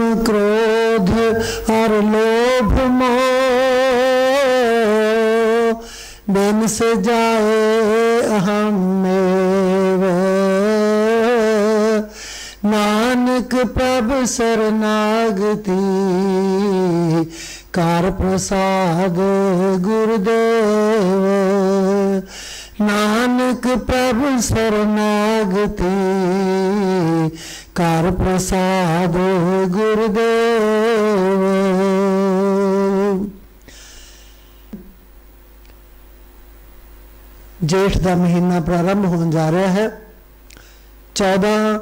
क्रोध और लोभ मोह बिन से जाए अहमेव। नानक प्रभु शरणागति कार प्रसाद गुरुदेव। नानक प्रभु शरणागति कार प्रसाद गुरुदेव। जेठ का महीना प्रारंभ होने जा रहा है। 14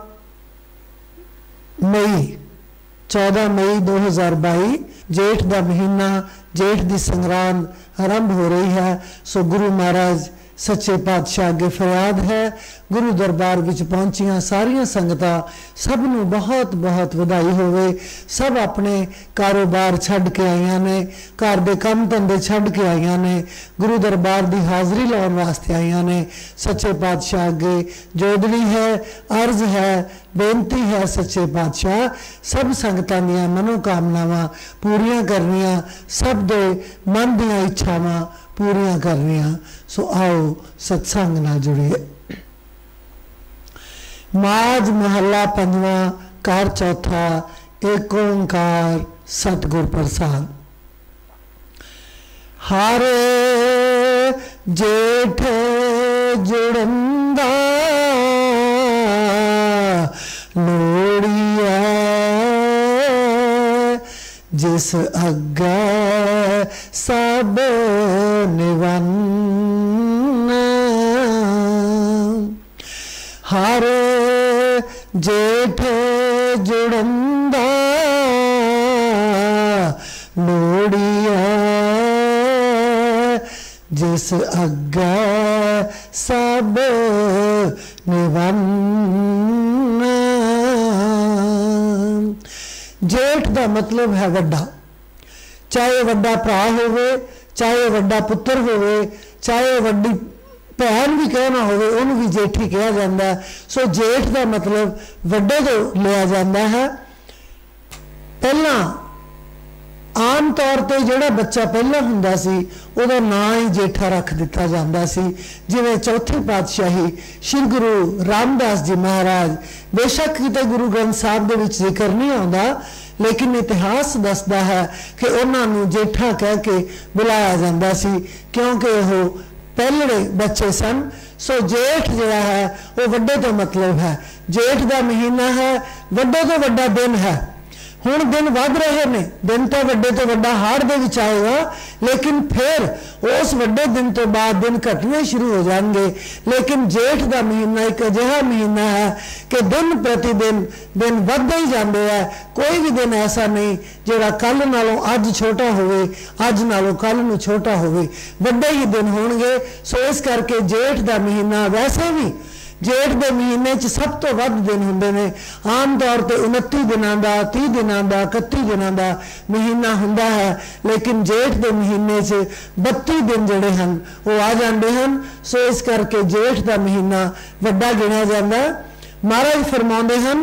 मई 2022 जेठ का महीना, जेठ की संग्रांद आरंभ हो रही है। सो गुरु महाराज सच्चे पातशाह अगे फरियाद है, गुरु दरबार विच पहुंचिया सारिया संगतां सब नूं बहुत बहुत वधाई होवे। सब अपने कारोबार छड्ड के आईयां ने, घर दे काम धंधे छड्ड के आईयां ने, गुरु दरबार की हाज़री लाउण वास्ते आईयां ने। सच्चे पातशाह अगे जोदड़ी है, अर्ज है, बेनती है सच्चे पातशाह सब संगतां दीआं मनोकामनावां पूरियां करनियां, सब दे मन दीआं इच्छावां पूरियां करनियां। सो आओ सत्संग नाल जुड़िए। माज महला पंजवा कार चौथा एक ओंकार सतगुर प्रसाद। हारे जेठ जुड़ंदा लोड़िया जिस अग्गे सब निवन। हर जेठ जुड़ंदा लोड़िया जिस अग्गे सब निवन। जेठ का मतलब है वड्डा, चाहे वड्डा भरा होवे, चाहे वड्डा पुत्र होवे, चाहे वड्डी भैन भी क्यों ना होवे, उन्होंने भी जेठी कहा जाता है। सो जेठ का मतलब वड्डे तो लिया जाता है। पहला आम तौर पर जोड़ा बच्चा पहला हुंदा सी उहदा नाम ही जेठा रख दिता जाता सी। जिवें चौथी पातशाही श्री गुरु रामदास जी महाराज, बेशक किते गुरु ग्रंथ साहब दे विच जिक्र नहीं आउंदा, लेकिन इतिहास दसदा है कि उन्होंने जेठा कह के बुलाया जाता सी क्योंकि वो पहले बच्चे सन। सो जेठ जिहड़ा है वो वड्डे तो मतलब है। जेठ का महीना है, वड्डे तो वड्डा दिन है। हुण दिन वध रहे ने, दिन तो वड्डे तो वड्डा हाड़ दे विच आएगा, लेकिन फिर उस वड्डे दिन तो बाद दिन घटने शुरू हो जाएंगे। लेकिन जेठ का महीना एक अजिहा महीना है कि दिन प्रतिदिन दिन वधदे ही जाते हैं। कोई भी दिन ऐसा नहीं जिहड़ा कल नालों अज छोटा होवे, अज नालों कल नूं छोटा होवे, वड्डे ही दिन होणगे। सो इस करके जेठ का महीना, वैसे भी जेठ के महीने सब तो वध दिन होंदे ने। आम तौर पर 29 दिनों का, 30 दिनों का, 31 दिनों का महीना हुंदा है, लेकिन जेठ के महीने 32 दिन जोड़े हैं वो आ जाते हैं। सो इस करके जेठ का महीना वड्डा गिणिया जाता। महाराज फरमाते हैं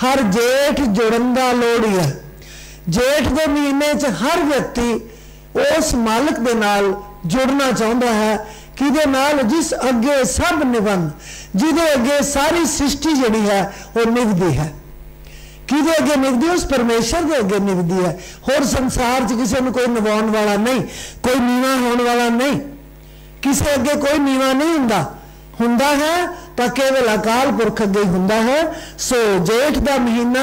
हर जेठ जुड़न दा लोड़ी है। जेठ के महीने हर व्यक्ति उस मालिक के नाल जुड़ना चाहता है किदे नाल जिस अगे सब निबंध, जिदे अगे सारी सृष्टि जिहड़ी है वो निभदी है। किदे अगे निभदी? उस परमेश्वर के अगे निभदी है। होर संसार च किसी को कोई निभाउण वाला नहीं, कोई नीवा होने वाला नहीं, किसी अगे कोई नीवा नहीं हुंदा। हुंदा है तो केवल अकाल पुरख अगे ही हुंदा है। सो जेठ का महीना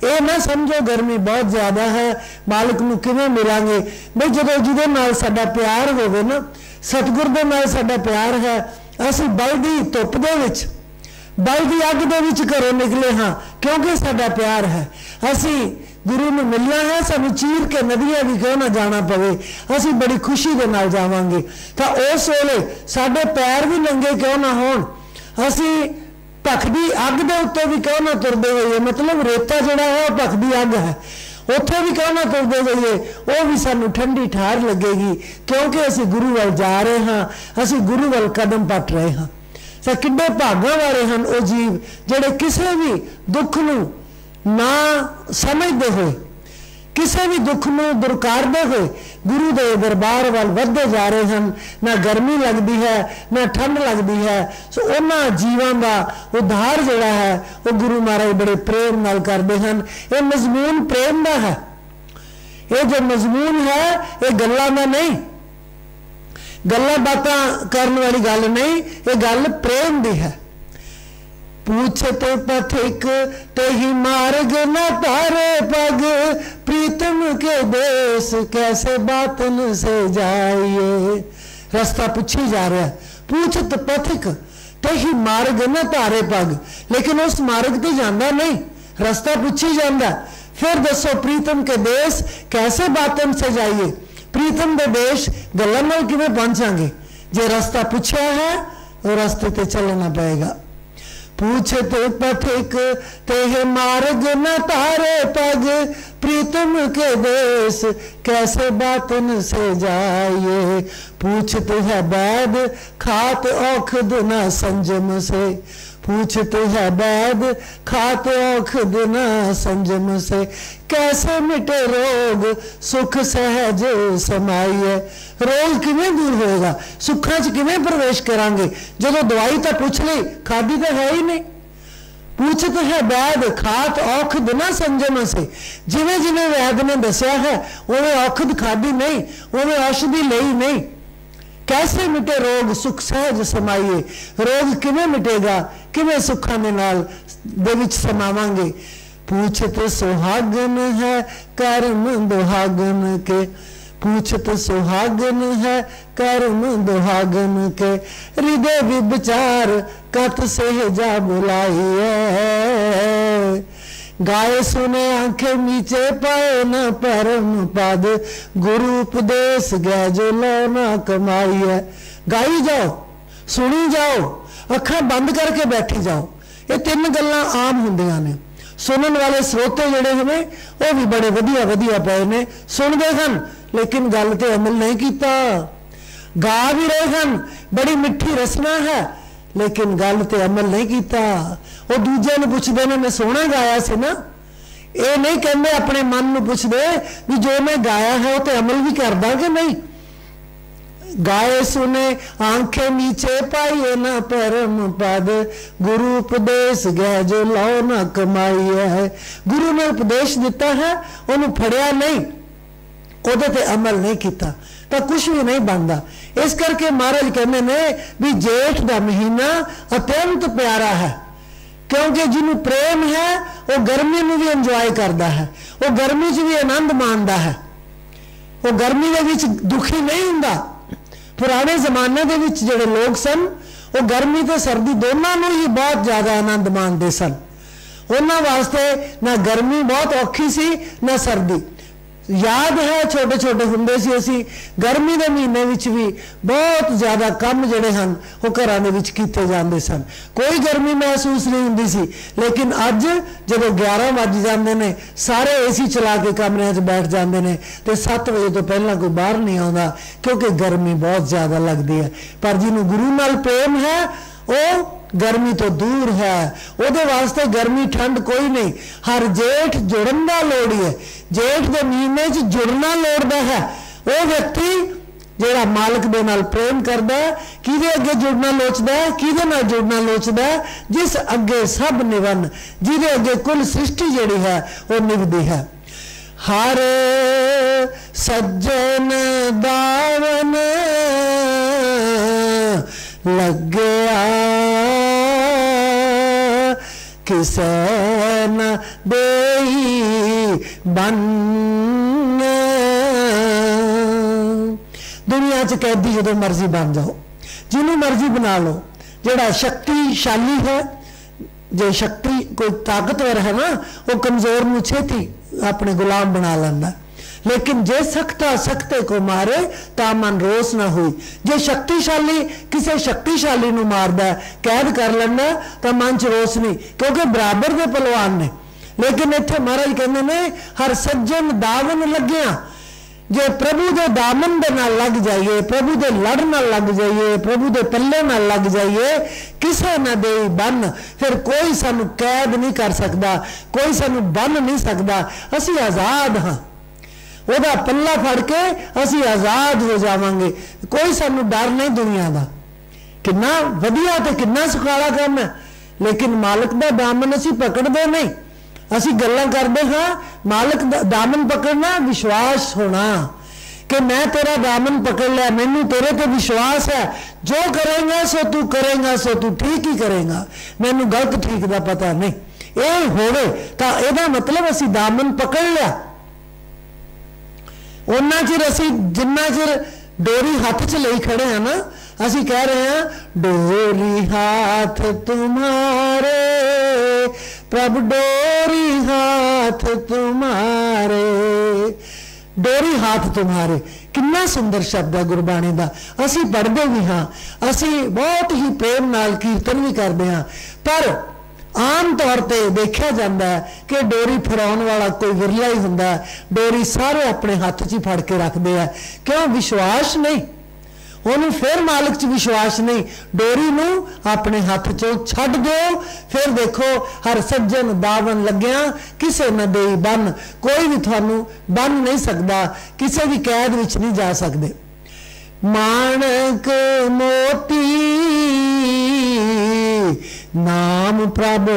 ये ना समझो गर्मी बहुत ज्यादा है, मालिक नूं किवें मिलांगे। बई जदों जिहदे नाल साडा प्यार होवे ना, सतगुर दे नाल साडा प्यार है, असीं बलदी धुप दे विच, बलदी अग दे विच घरों निकले हाँ क्योंकि साडा प्यार है। असीं गुरु नूं मिलना है, सानूं चीर के नदियां भी क्यों ना जाना पवे, असीं बड़ी खुशी दे नाल जावांगे। तां उस वेले साडे पैर भी नंगे क्यों ना होण, असीं भखदी अग दे उत्ते भी क्यों ना तुरदे होइए, मतलब रेता जिहड़ा है वो भखदी अग है, उत्थे भी क्यों ना तुरदे होइए, वो भी सानूं ठंडी ठार लगेगी क्योंकि असीं गुरु वल जा रहे हाँ, असीं गुरु वल कदम पट रहे हाँ। तो किड्डे भागां वाले हैं वो जीव जिहड़े किसी भी दुख नूं ना समझते हुए किसी भी दुख में दुरकारते हुए गुरु के दरबार वाल वधदे जा रहे हैं। ना गर्मी लगती है ना ठंड लगती है। सो उन्होंने जीवन का उद्धार जोड़ा है वो गुरु महाराज बड़े प्रेम नाल करते हैं। ये मजमून प्रेम का है। ये जो मजमून है ये गल्लां दा नहीं, गल्लां बातां करने वाली गल नहीं, ये गल प्रेम दी है। पूछत पथिक तेहि मार्ग न तारे पग, प्रीतम के देश कैसे बातन से जाइए। रास्ता पूछी जा रहा है। पूछत पथिक तेहि मार्ग न तारे पग, लेकिन उस मार्ग ते जांदा नहीं, रास्ता पूछी जांदा। फिर दसो प्रीतम के देश कैसे बातन से जाइए। प्रीतम के देश गल्लां नाल किवें पहुंचांगे? जे रास्ता पूछा है वो रास्ते ते चलना पएगा। पूछत पथिक तेह मार्ग न तारे पग, प्रीतम के देश कैसे बातन से जाइए। पूछत है बैद खात औखद न संजम से, पूछते है बैद खाते औखद न संजम से, कैसे मिटे रोग सुख सहज समाइए। रोग किवें दूर होएगा, सुखा च किवें प्रवेश करांगे जदों दवाई तो पूछ ली, खादी तो है ही नहीं। पूछते है बैद खात औखद न संजम से, जिवें जिवें वैद ने दसिया है उवें औखद खादी नहीं, उवें औषधि लई नहीं। कैसे मिटे रोग सुख सहज समाइए। रोग किवें मिटेगा, किवें सुखां दे नाल दे विच समावांगे। पूछत सुहागन है कर्म दुहागन के, पूछत सुहागन है कर्म दुहागन के, हृदय विचार कत से जा बुलाइए। गाए सुने आंखें नीचे पाए न परम पद, गुरु उपदेश गए जो लो न कमाई है। गाई जाओ, सुनी जाओ, अखा बंद करके बैठी जाओ। ये तीन गल्लां आम हुंदियां ने। सुनने वाले स्रोते जिहड़े हमें वो भी बड़े वधिया वधिया पे ने, सुनते हैं लेकिन गल ते अमल नहीं किया। गा भी रहे हैं, बड़ी मिठी रचना है, लेकिन गल ते अमल नहीं किया। वो दूजे ने पुछते ने मैं सोहना गाया से ना, ये नहीं कहते अपने मन में पुछते भी जो मैं गाया है वो तो अमल भी करदा कि नहीं। गाए सुने आंखें नीचे पाइए न परम पद, गुरु उपदेश गए जो लो न कमाई है। गुरु ने उपदेश दिता है, उन्होंने फड़िया नहीं, उहदे ते अमल नहीं किया तो कुछ भी नहीं बनता। इस करके महाराज कहते ने भी जेठ का महीना अत्यंत प्यारा है, क्योंकि जिन्होंने प्रेम है वो गर्मी में भी इंजॉय करता है, वो गर्मी च भी आनंद मानता है, वो गर्मी के विच दुखी नहीं हुंदा। पुराने जमाने के विच जिहड़े लोग सन वो गर्मी तो सर्दी दोनों में ही बहुत ज्यादा आनंद मानते सन। उन्होंने वास्ते ना गर्मी बहुत औखी सी ना सर्दी। याद है छोटे छोटे हुंदे सी असी गर्मी के महीने विच भी बहुत ज्यादा काम जिहड़े हन वो घरां दे विच कीते जांदे सन, कोई गर्मी महसूस नहीं हुंदी सी। लेकिन अज जदों 11 वज जांदे ने सारे एसी चला के कमरिਆਂ 'ਚ बैठ जांदे ने ते 7 बजे तो पहला कोई बाहर नहीं आउंदा, क्योंकि गर्मी बहुत ज्यादा लगती है। पर जिन्होंने गुरु नाल प्रेम है वो गर्मी तो दूर है, ਉਹਦੇ वास्ते गर्मी ठंड कोई नहीं। हर जेठ जुड़न का लोड़ है, जेठ के महीने च जुड़ना लोड़दा है। वो व्यक्ति जिहड़ा मालिक दे नाल प्रेम करदा है, किहदे अगे जुड़ना लोचदा है, किहदे नाल जुड़ना लोचदा है, जिस अगे सब निवन, जिहदे अगे कुल सृष्टि जिहड़ी है वो निभदी है। हर सज्जन दावन लग्या किसे न देई बन। दुनिया च कैदी जो मर्जी बन जाओ, जिन्हों मर्जी बना लो। जिहड़ा शक्तिशाली है, जो शक्ति कोई ताकतवर है ना, वो कमजोर नूं छेती अपने गुलाम बना लैंदा। लेकिन जे सख्ता सख्ते को मारे ता मन रोस ना हुई। जे शक्तिशाली किसी शक्तिशाली नूं मारदा कैद कर लैंदा तो मन च रोस नहीं, क्योंकि बराबर के पहलवान ने। लेकिन इत्थे महाराज कहंदे ने हर सज्जन दावन लग्या, जे प्रभु के दामन दे नाल लग जाइए, प्रभु के लड़ नाल लग जाइए, प्रभु के पल्ले नाल लग जाइए, किसे ना दे बन, फिर कोई सानू कैद नहीं कर सकता, कोई सानू बन नहीं सकता। असी आज़ाद हाँ, वह पल्ला फड़ के असी आज़ाद हो जावांगे, कोई सानू डर नहीं दुनिया का। कितना वधिया ते कितना सुखाला काम है, लेकिन मालिक का दामन असी पकड़ते नहीं। असी गल्लां करते हाँ, मालिक दा दामन पकड़ना विश्वास होना कि मैं तेरा दामन पकड़ लिया, मैनू तेरे पे विश्वास है, जो करेगा सो तू करेगा, सो तू ठीक ही करेगा, मैनू गलत ठीक का पता नहीं। ये होवे तो यदा मतलब असी दामन पकड़ लिया। उन्ना चिर असी जिन्ना चिर डोरी हाथ च ले खड़े हैं ना, असी कह रहे हैं डोरी हाथ तुम्हारे प्रभु, डोरी हाथ तुम्हारे, डोरी हाथ तुम्हारे। कितना सुंदर शब्द है गुरबाणी का। असी पढ़ते भी हाँ, असी बहुत ही प्रेम नाल कीर्तन भी करते हैं, पर आम तौर पर देखा जाता है कि डोरी फराउन वाला कोई विरला ही होंदा है। डोरी सारे अपने हाथ च ही फड़ के रखते हैं, क्यों? विश्वास नहीं, उन्होंने फिर मालिक च विश्वास नहीं। डोरी नू अपने हाथ चो छड्ड दो, फिर देखो हर सज्जन दावन लग्या किसे न दे बन, कोई भी थानू बन नहीं सकता, किसी भी कैद विच नहीं जा सकते। माणक मोती नाम प्रभु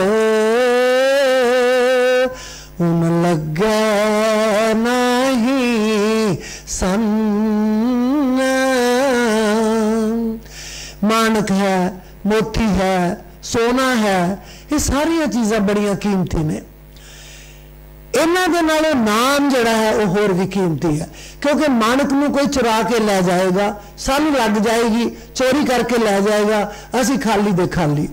उन लगे नहीं सन। माणक है, मोती है, सोना है, ये सारिया चीज़ां बड़िया कीमती ने। इन्हां दे नालों नाम जिहड़ा है वह होर भी कीमती है, क्योंकि माणक नूं कोई चुरा के लै जाएगा, सन लग जाएगी, चोरी करके लै जाएगा, असी खाली दे खाली।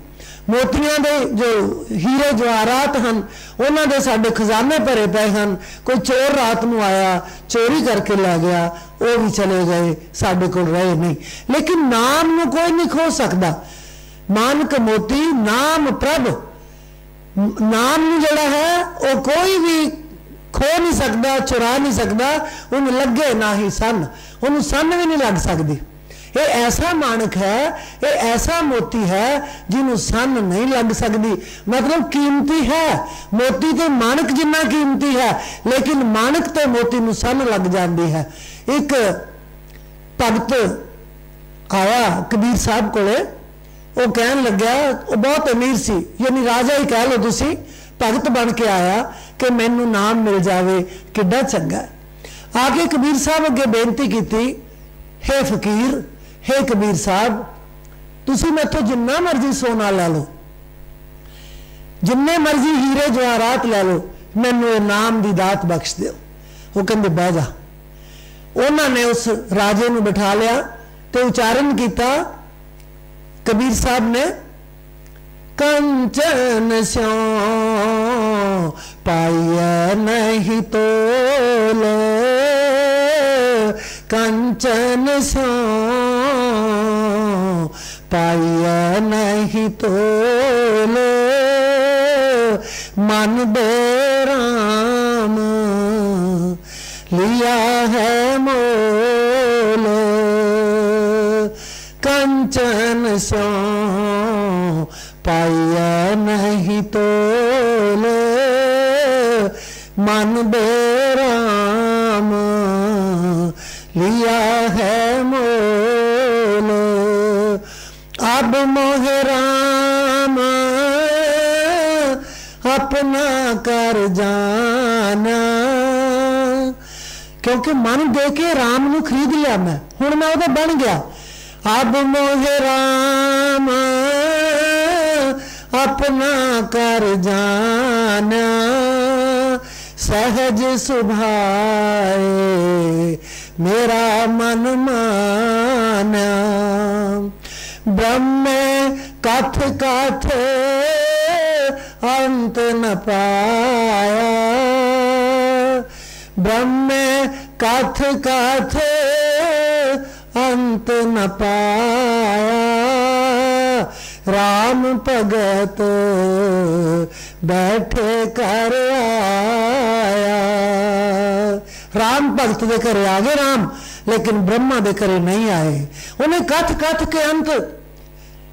मोतियां दे जो हीरे जवाहरात हैं उन्हां दे साडे खजाने भरे पे हैं, कोई चोर रात नूं आया चोरी करके लै गया, वो भी चले गए, साडे कोल रहे नहीं। लेकिन नाम नूं कोई नहीं खो सकता। मानक मोती नाम प्रभ, नाम नूं जिहड़ा है वो कोई भी खो नहीं सकता, चुरा नहीं सकता, उन्हें लगे ना ही सन, उन्हें सन भी नहीं लग सकती। ये ऐसा माणक है, ये ऐसा मोती है जिन्हों सन नहीं लग सकती, मतलब कीमती है। मोती तो माणक जिन्ना कीमती है, लेकिन माणक तो मोती नूं सन लग जाती है। एक भगत आया कबीर साहब कोले, वो कहन लग्या, वो बहुत अमीर सी, यानी राजा ही कह लो तुसी, भगत बन के आया कि मैनू नाम मिल जाए, किड्डा चंगा। आके कबीर साहब अगे बेनती की, हे फकीर, हे कबीर साहब, तुसी मैथों जिन्ना मर्जी सोना लै लो, जिन्ने मर्जी हीरे जवाहरात लै लो, मैनू नाम की दात बख्श दो। वो कहते बह जा। उन्होंने उस राजे नूं बिठा लिया तो उच्चारण किया कबीर साहब ने, कंचन स्यों पाइए नहीं तोल, कंचन स्यों पाइए नहीं तोल, मन बेराम लिया है मोल, कंचन स्यों पाइए नहीं तोल, मन बेराम लिया है मोल। अब मोह राम अपना कर जाना, क्योंकि मन दे के राम नू खरीद लिया मैं, हुण मैं ओहदा बन गया। अब मोह राम अपना कर जाना, सहज सुभाए मेरा मन माना, ब्रह्म कथ कथ अंत न पाया, ब्रह्म कथ कथ अंत न पाया, राम भगत बैठे कर आया, राम भगत के घरे आ गए राम, लेकिन ब्रह्मा के घरे नहीं आए। उन्हें कथ कथ के अंत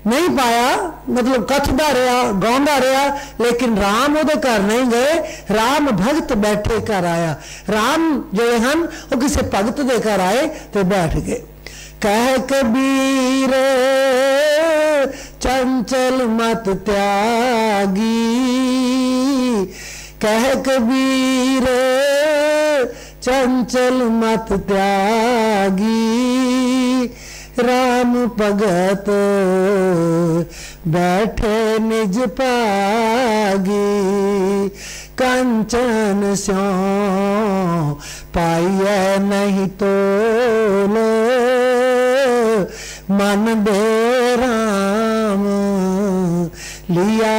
नहीं पाया, मतलब कथदा रहा, गाँदा रहा, लेकिन राम वो घर नहीं गए। राम भगत बैठे घर आया। राम जो हैं वो किसी भगत के घर आए तो बैठ गए। कह कबीर चंचल मत त्यागी, कह कबीर चंचल मत त्यागी, राम भगत बैठे निज पागी, कंचन स्यों पाइए नहीं तोल, मन दे राम लिया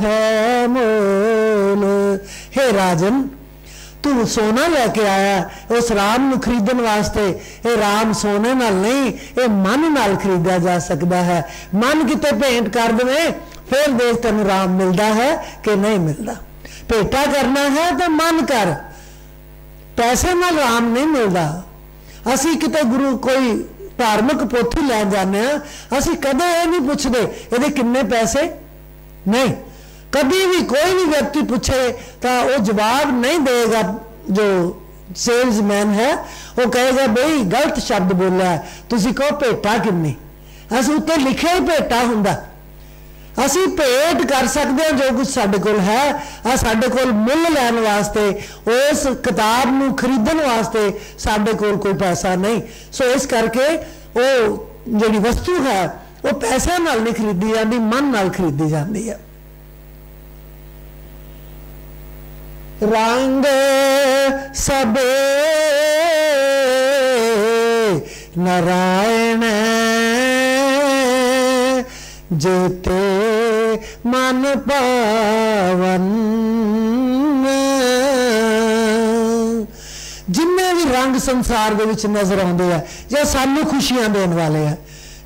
है मोल। हे राजन, तू सोना लेके आया उस राम नूं खरीदण वास्ते। ये राम सोने नाल नहीं, ये मन नाल खरीदा जा सकता है। मन किते भेंट कर दे फिर देख तेनूं राम मिलता है कि नहीं मिलता। भेंटा करना है तो मन कर, पैसे नाल राम नहीं मिलता। असी किते गुरु कोई धार्मिक पोथी लैन जाने, असी कदे ये नहीं पुछदे इहदे किन्ने पैसे, नहीं। कभी भी कोई भी व्यक्ति पूछे तो वो जवाब नहीं देगा। जो सेल्समैन है वो कहेगा भाई गलत शब्द बोला है, तुसी कहो भेटा किन्नी, असीं उत्ते लिखे ही भेटा हुंदा। असीं भेंट कर सकते हैं जो कुछ साडे कोल है। साडे कोल मुल लैन वास्ते, उस किताब नूं खरीदण वास्ते साडे कोल कोई पैसा नहीं। सो इस करके वो जिहड़ी वस्तु है वो पैसा नाल नहीं खरीदी जाती, मन नाल खरीदी जाती है। रंग सबे नारायण जेते मन पावन, जिन्ने भी रंग संसार दे विच नजर आउंदे है या सानू खुशियां देने वाले हैं,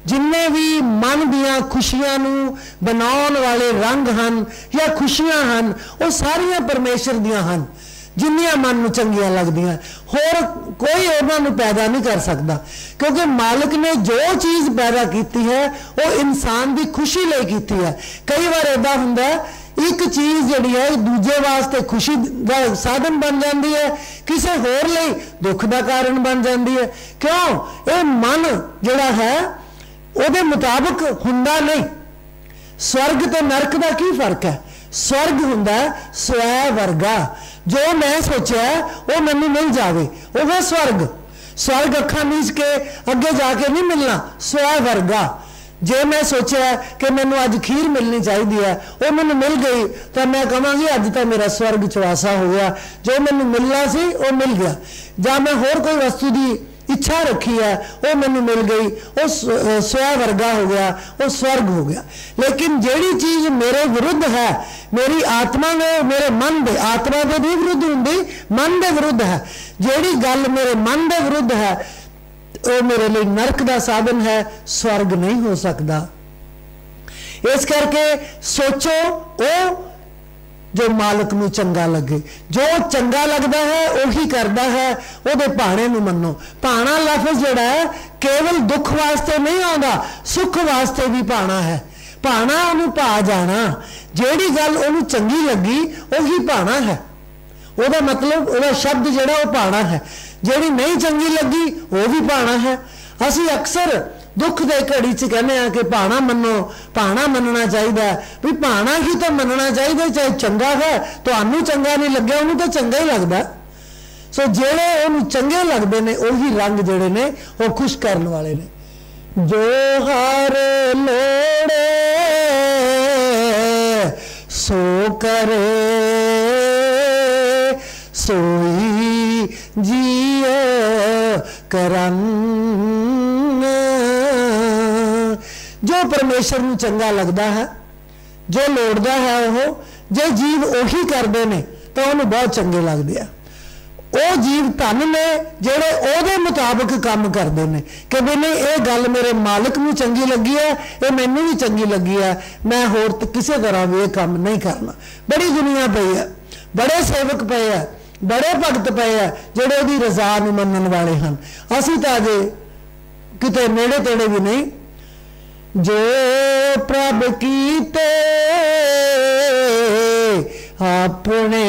जिन्ने भी मन दियां खुशियां नूं बनाउण वाले रंग हन या खुशियां हन, वो सारियां परमेश्वर दियां हन। जिन्नियां मन नूं चंगियां लगदियां, होर कोई उन्हां नूं पैदा नहीं कर सकता, क्योंकि मालिक ने जो चीज़ पैदा की है वो इंसान की खुशी लई कीती है। कई बार इदा हुंदा एक चीज़ जिहड़ी है दूजे वास्ते खुशी का साधन बन जाती है, किसी होर लई दुख का कारण बन जाती है। क्यों? ये मन जिहड़ा है ਉਹਦੇ मुताबिक हुंदा नहीं। स्वर्ग तो नरक का की फर्क है? स्वर्ग हुंदा स्वै वर्गा, जो मैं सोचा वो मैनू मिल जाए वह स्वर्ग। स्वर्ग अखा मीच के अगे जाके नहीं मिलना, स्वै वर्गा। जे मैं सोचा कि मैनू अज खीर मिलनी चाहिए है, वो मैनू मिल गई तो मैं कहांगी अज तो मेरा स्वर्ग चवासा हो गया, जो मैनू मिलना सी वो मिल गया। जां मैं होर कोई वस्तु की इच्छा रखी है वो मैनू मिल गई, वो स्वै वर्गा हो गया, वो स्वर्ग हो गया। लेकिन जिहड़ी चीज़ मेरे विरुद्ध है, मेरी आत्मा ने मेरे मन दे, आत्मा के नहीं विरुद्ध होंदी, मन के विरुद्ध है। जिहड़ी गल मेरे मन के विरुद्ध है वो मेरे लिए नरक का साधन है, स्वर्ग नहीं हो सकता। इस करके सोचो वो जो मालिक नूं चंगा लगे, जो चंगा लगता है उही करता है, उहदे भाणे नूं मन्नो। भाणा लफ्ज़ जिहड़ा है केवल दुख वास्ते नहीं आउंदा, सुख वास्ते भी भाणा है। भाणा उहनूं भा जाना, जिहड़ी गल उहनूं चंगी लगी उही भाणा है। ਉਹਦਾ मतलब ਉਹਦਾ शब्द ਜਿਹੜਾ ਉਹ भाणा है, ਜਿਹੜੀ नहीं चंगी लगी वो भी भाणा है। ਅਸੀਂ अक्सर दुख के घड़ी च कहने कि भाणा मनो, भाणा मनना चाहिए भी, भाणा ही तो मनना चाहिए, चाहे चंगा है तो चंगा नहीं लगे उन्होंने तो चंगा ही लगता। सो जेड़े उन्होंने चंगे लगते हैं उही रंग जेड़े ने वो खुश करने वाले ने। जो हर लोड़े सो करे सोई जियो करन, जो परमेश्वर नूं चंगा लगता है, जो लोड़दा है वो जे जीव उही करते हैं तो उन्हें बहुत चंगे लगते हैं। वो जीव धन ने जेड़े ओहदे मुताबिक काम करते हैं कि भी नहीं ये गल मेरे मालिक नूं चंगी लगी है, ये मैनू भी चंगी लगी है, मैं होर किसी तरह भी ये काम नहीं करना। बड़ी दुनिया पई है, बड़े सेवक पे है बड़े भगत पे है जिहड़े उहदी रज़ा नूं मनण वाले हैं। असीं तां अजे किते नेड़े तेड़े भी नहीं। जो प्रभ कीते अपने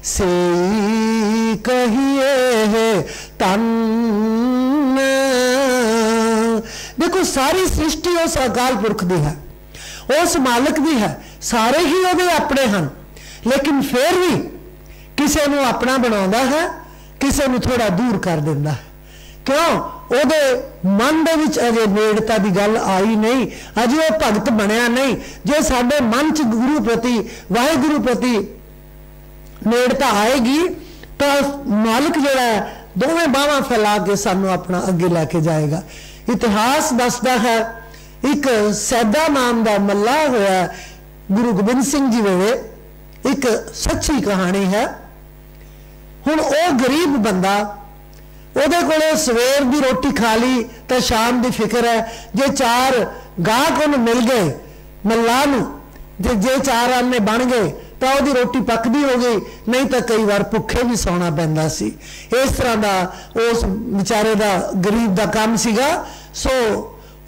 से कहिए तन। देखो सारी सृष्टि उस अकाल पुरख दी है, उस मालिक दी है, सारे ही उहदे अपने हैं, लेकिन फिर भी किसी नूं अपना बनाउंदा है, किसी नूं थोड़ा दूर कर दिंदा है। क्यों? उहदे मन दे विच अजे नेड़ता की गल आई नहीं, अजे वह भगत बनया नहीं। जे साडे मन च गुरु प्रति वाहिगुरु प्रति नेड़ता आएगी तो मालिक जिहड़ा है दोवें बाहां फैला के सानू अपना अगे लैके जाएगा। इतिहास दसदा है एक सैदा नाम का मल्ला होया गुरु गोबिंद सिंह जी वेले, एक सच्ची कहानी है। हुण वो गरीब बंदा, ਉਹਦੇ ਕੋਲੇ सवेर की रोटी खा ली तो शाम की फिक्र है। जे 4 गाहक उन्हें मिल गए मल्ला नूं, जे 4 आने बन गए तो वही रोटी पकदी हो गई, नहीं तो कई बार भुखे भी सौना पैंदा सी। इस तरह का उस बेचारे का गरीब का काम सीगा। सो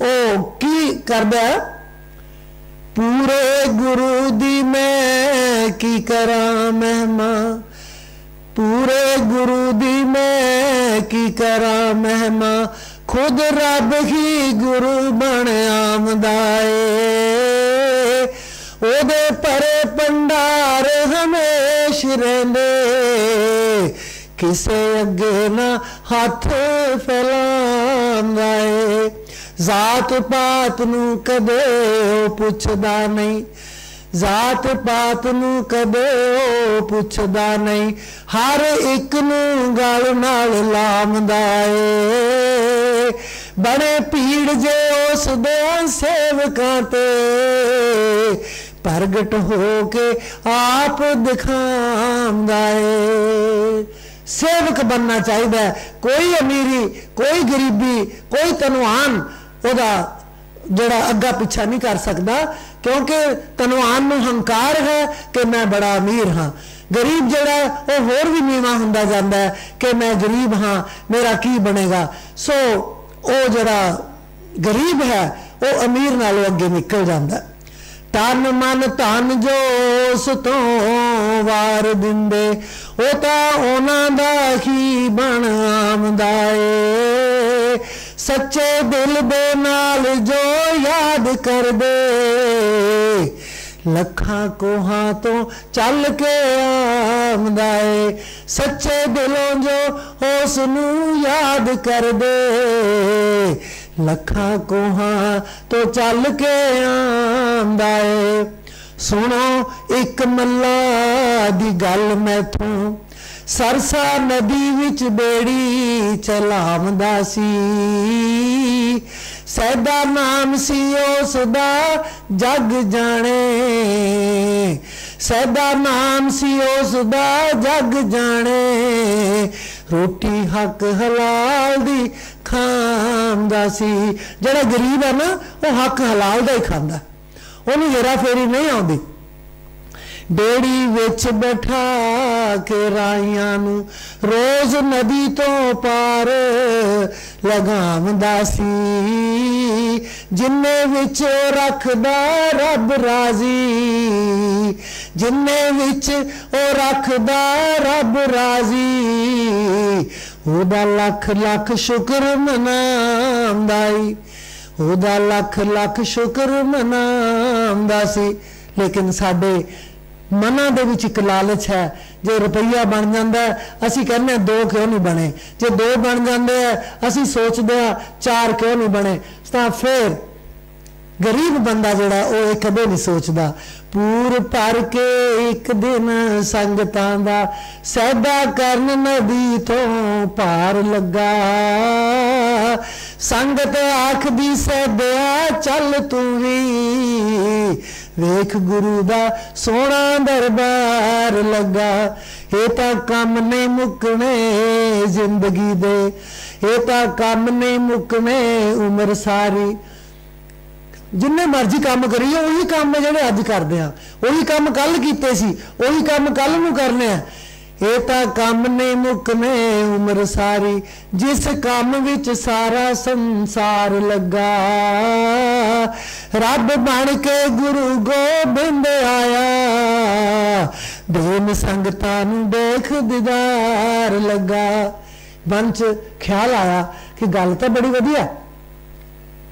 ओ की करदा, पूरे गुरु दी मैं की करा महिमा, पूरे गुरु दी मैं की करा महिमा, खुद रब ही गुरु बन आमदाए। ओदे परे भंडार हमेश रहिंदे, किसे अगे ना हाथ फैलांदा है। जात पात नूं कदे पुछदा नहीं, जात पात नूं कदे पुछदा नहीं, हर एक नूं गल नाल लामदा ए। बड़े भीड़ जे उस दे सेवकां ते, प्रगट हो के आप दिखांदा ए। सेवक बनना चाहिए, कोई अमीरी कोई गरीबी कोई तनवान ओदा जोड़ा अग्गा पिछा नहीं कर सकता, क्योंकि तनवान नूं हंकार है कि मैं बड़ा अमीर हाँ। गरीब जोड़ा वो होर भी नीवा हुंदा जांदा है कि मैं गरीब हाँ, मेरा की बनेगा। सो वो जोड़ा गरीब है वो अमीर नालों अगे निकल जाता। तन मन धन जो उस तो वार दिंदे, वो तां उन्हां दा ही बन आमदा ए। सच्चे दिल दे नाल जो याद कर दे, लखां कोहां तो चल के आमदा ए। सच्चे दिलों जो उस नूं याद कर दे, लखां कोहां तो चल के आमदा ए। सुनो एक मल्ला दी गल मैथों, सरसा नदी विच बेड़ी चलावंदा सी। सैदा नाम सी उसदा जग जाने, सैदा नाम सी उसदा जग जाने। रोटी हक हलाल दी खांदा सी। जिहड़ा गरीब है ना वो हक हलाल दा ही खांदा, उन्हें हेरा फेरी नहीं आउंदी। बेड़ी विच बैठा के राइयां नूं रोज नदी तो पार लगावंदा सी। जिन्ने विच रखदा रब राजी, जिन्ने विच ओ रखदा रब राजी, ओदा लख लख शुक्र मनांदा ई, ओदा लख लख शुक्र मनांदा सी। लेकिन साडे मना दे विच एक लालच है, जो रुपया बन जाता है असी कहने 2 क्यों नहीं बने, जो 2 बन जाते हैं असी सोचते हैं 4 क्यों नहीं बने। तो फिर गरीब बंदा जोड़ा वो कदे नहीं सोचता। पूर भर के एक दिन संगतां दा, सैदा करन नदी तो पार लगा। संगत आखदी सैदिया चल तू भी, वेख गुरु दा सोना दरबार लगा। ये तां कम नहीं मुकने जिंदगी दे, ये तां कम नहीं मुकने उम्र सारी। जिन्ने मर्जी काम करिए उही काम है जिहड़े अज करदे आ, उही काम कल कीते सी, उही काम कल नूं करने आ। ये तां काम नहीं मुकने उम्र सारी, जिस काम विच सारा संसार लगा। रब बन के गुरु गोबिंद आया, बेन संगतां नूं देख दीदार लगा। मन च ख्याल आया कि गल तो बड़ी वधिया,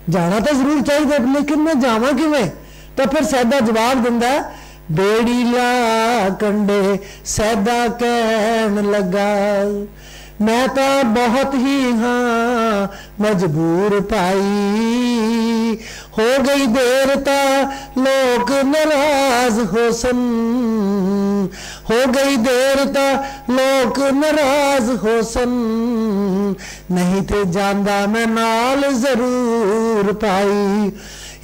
जाना तो जरूर चाहिए, लेकिन मैं जावां किवें? तो फिर सैदा जवाब दिंदा, बेड़ी ला कंडे सैदा कहन लगा, मैं तो बहुत ही हाँ मजबूर पाई। हो गई देर ता लोग नाराज हो सन, हो गई देर ता लोग नाराज हो सन, नहीं थे जांदा मैं नाल जरूर पाई।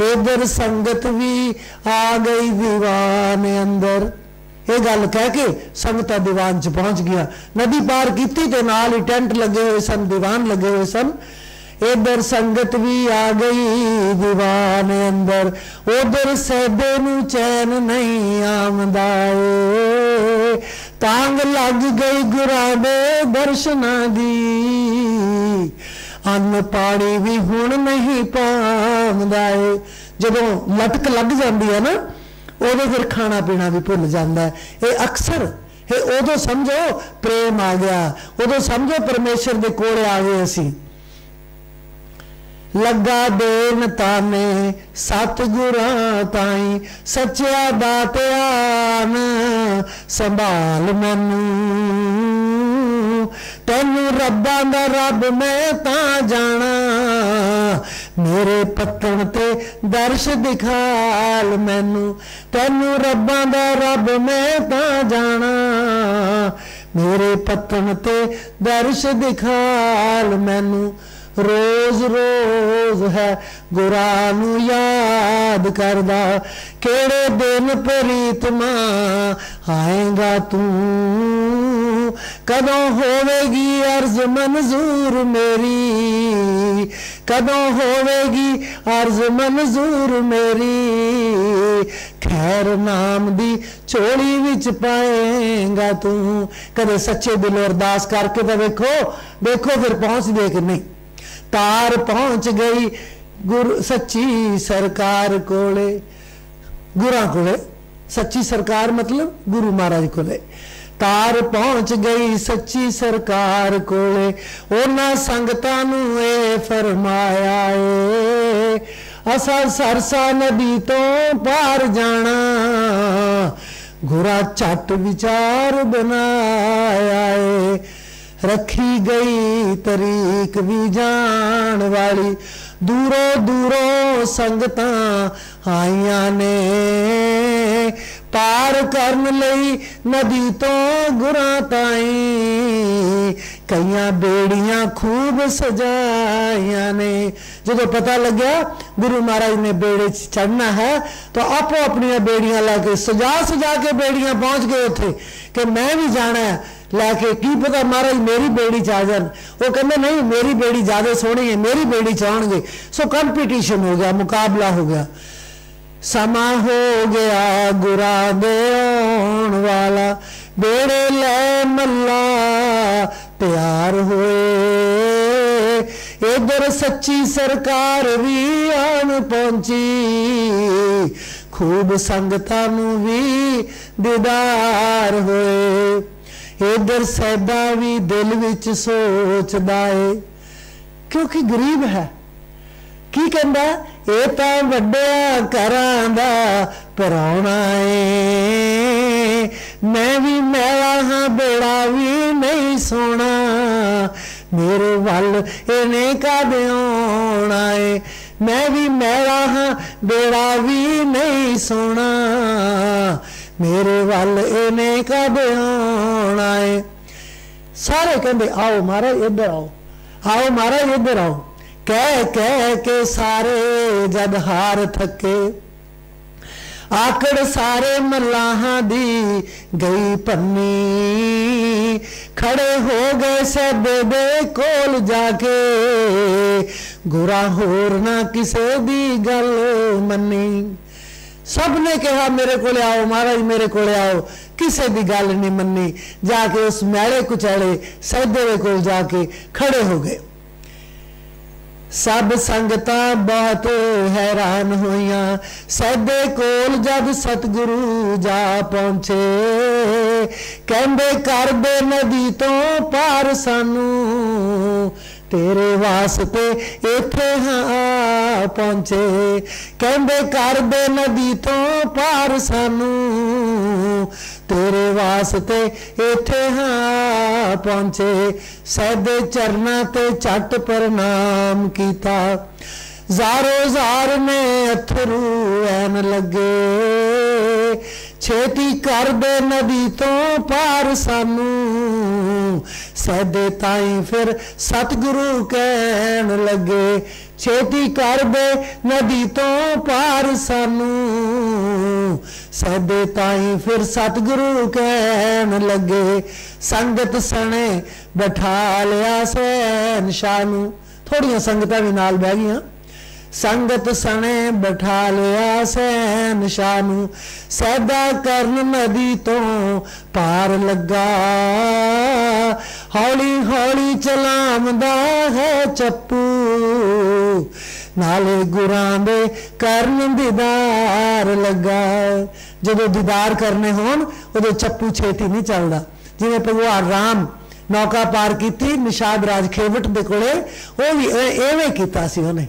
इधर संगत भी आ गई दीवान अंदर, ये गल कह के संगत दीवान च पहुंच गया। नदी पार की ते नाल ही टेंट लगे हुए सन, दीवान लगे हुए सन। इधर संगत भी आ गई दीवान अंदर, उधर सैदे नूं चैन नहीं आमदा ए। तांग लग गई गुरां दे दर्शनां दी, अन्न पानी भी हुण नहीं पाउंदा ए। जदों लटक लग जाती है ना, उदों फिर खाना पीना भी भुल जाता है। ये अक्सर ये उदों समझो प्रेम आ गया, उदों समझो परमेश्वर दे कोले आ गए असी। लगा देन ताने सतगुरां ताई, सच्चा दातियान संभाल मैनू। तैनू रब्बां दा रब मैं तां जाना, मेरे पत्तन ते दर्श दिखाल मैनू। तैनू रब्बां दा रब मैं तां जाना, मेरे पत्तन ते दर्श दिखाल मैनू। रोज रोज है गुरां नूं याद करदा, केड़े दिन प्रीतमा आएगा तू। कदों होवेगी अर्ज मंजूर मेरी, कदों होवेगी अर्ज मंजूर मेरी। खैर नाम दी झोली विच पाएगा तू। कदे सच्चे दिलों अरदास करके तो देखो, देखो फिर पहुंच दे कि नहीं। तार पहुंच गई गुरु सच्ची सरकार कोले, गुरां कोले। सच्ची सरकार मतलब गुरु महाराज कोले। तार पहुंच गई सच्ची सरकार कोले, उन्हां संगतां नूं ए फरमाया ए, असा सरसा नदी तो पार जाना। गुरा झट विचार बनाया ए, रखी गई तरीक भी जान वाली। दूरों दूरों संगतां आईयां ने, पार करन लई नदी तो गुरां ताईं। कईयां बेड़ियां खूब सजाइयां ने। जो पता लग्या गुरु महाराज ने बेड़े चढ़ना है, तो आपो अपनिया बेड़ियां लैके सजा सजा के बेड़ियां पहुंच गए उथे कि मैं भी जाना है लैके। की पता महाराज मेरी बेड़ी च आ जान। वो कहते नहीं मेरी बेड़ी ज्यादा सोहनी है, मेरी बेड़ी च आउणगे। सो कंपीटीशन हो गया, मुकाबला हो गया। समा हो गया गुरां दे आउण वाला, बेड़े लै मल्ला तैयार होए। इधर सच्ची सरकार भी आन पहुंची, खूब संगतां नूं भी दीदार होए। इधर सैदा भी दिल विच सोचदा है, क्योंकि गरीब है। की कहंदा ये तां वड्डिया घरां दा पराउणा है, मैं भी मैला हाँ बेड़ा भी नहीं सोना। मेरे वल इहने कदे आउणा है, मैं भी मैला हाँ बेड़ा भी नहीं सोना। मेरे वल इहने कदे आउणा है। सारे कहंदे आओ महाराज इधर आओ, आओ महाराज इधर आओ। कह कह के सारे जद हार थके, आकड़ सारे मल्लाहां दी गई पन्नी। खड़े हो गए सैदे दे कोल जाके, गुरा होर ना किसे दी गल मन्नी। सब ने कहा मेरे को आओ महाराज, मेरे को आओ, किसी की गल नहीं मन्नी। जाके उस मैले कुचैले सैदे दे कोल जाके खड़े हो गए। सब संगतां बहुत हैरान होइयां, सैदे कोल जब सतगुरु जा पहुंचे। कहंदे कर दे नदी तो पार सानू, तेरे वास्ते इत्थे हाँ पहुंचे। कहंदे कर दे नदी तो पार सानू, तेरे वास्ते इत्थे हाँ पहुंचे। सैदे चरना ते झट प्रणाम कीता, ਜ਼ਾਰੋ ਜ਼ਾਰ ने अथरू ऐन लगे। छेती कर दे नदी तो पार सानू, सैदे ताई फिर सतगुरु कहन लगे। छेती कर दे नदी तो पार सानू, सैदे ताई फिर सतगुरु कहन लगे। संगत सने बैठा लिया शहनशाह नू, थोड़ियां संगतां भी नाल बह गईयां। संगत सने बैठा लिया शहनशाह नू, सैदा करन नदी तो पार लगा। हौली हौली चलावदा है चप्पू, नाले गुरां दे करन दीदार लगा। जदों दीदार करने होण उदों चप्पू छेती नहीं चलदा। जिवें भगवान राम नौका पार की निषाद राज खेवट दे कोले, वो भी एवें कीता सी उहने।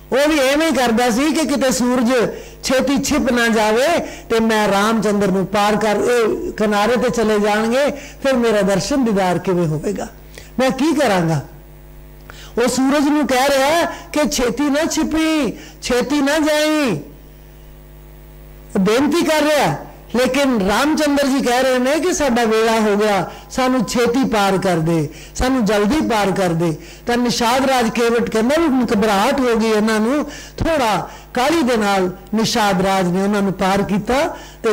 वो भी एवें करता सी कि किते सूरज छेती छिप ना जावे ते मैं रामचंद्र नूं पार कर किनारे ते चले जाणगे, फिर मेरा दर्शन दीदार किवें होवेगा, मैं की करांगा। वो सूरज नूं कह रहा कि छेती ना छिपी, छेती ना जाई, बेनती कर रहा। लेकिन रामचंद्र जी कह रहे हैं कि साडा वेला हो गया, सानू छेती पार कर दे, सानू जल्दी पार कर दे। तो निषाद राज केवट कहंदा भी घबराहट हो गई इन्हों, थोड़ा काली दे नाल निषाद राज ने उन्होंने पार किया ते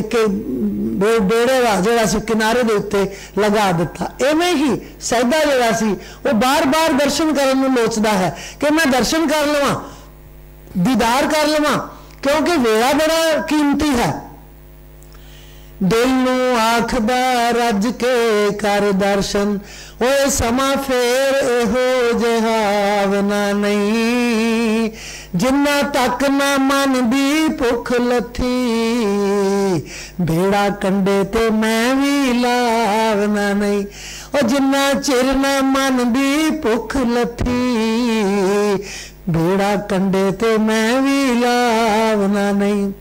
बेड़े का जोड़ा सी किनारे दे उत्ते लगा दिता। इवें ही सैदा जोड़ा सी वो बार बार दर्शन करन नूं लोचदा है कि मैं दर्शन कर लवां, दीदार कर लवां, क्योंकि वेला बड़ा कीमती है। दिल नूं आखदा रज के कर दर्शन, ओए समा फेर इहो जिहा वना नहीं। जिन्ना तक ना मन दी भुख लथी, बेड़ा कंडे ते मैं भी लावना नहीं। और जिन्ना चिर ना मन दी भुख लथी, बेड़ा कंडे ते मैं भी लावना नहीं।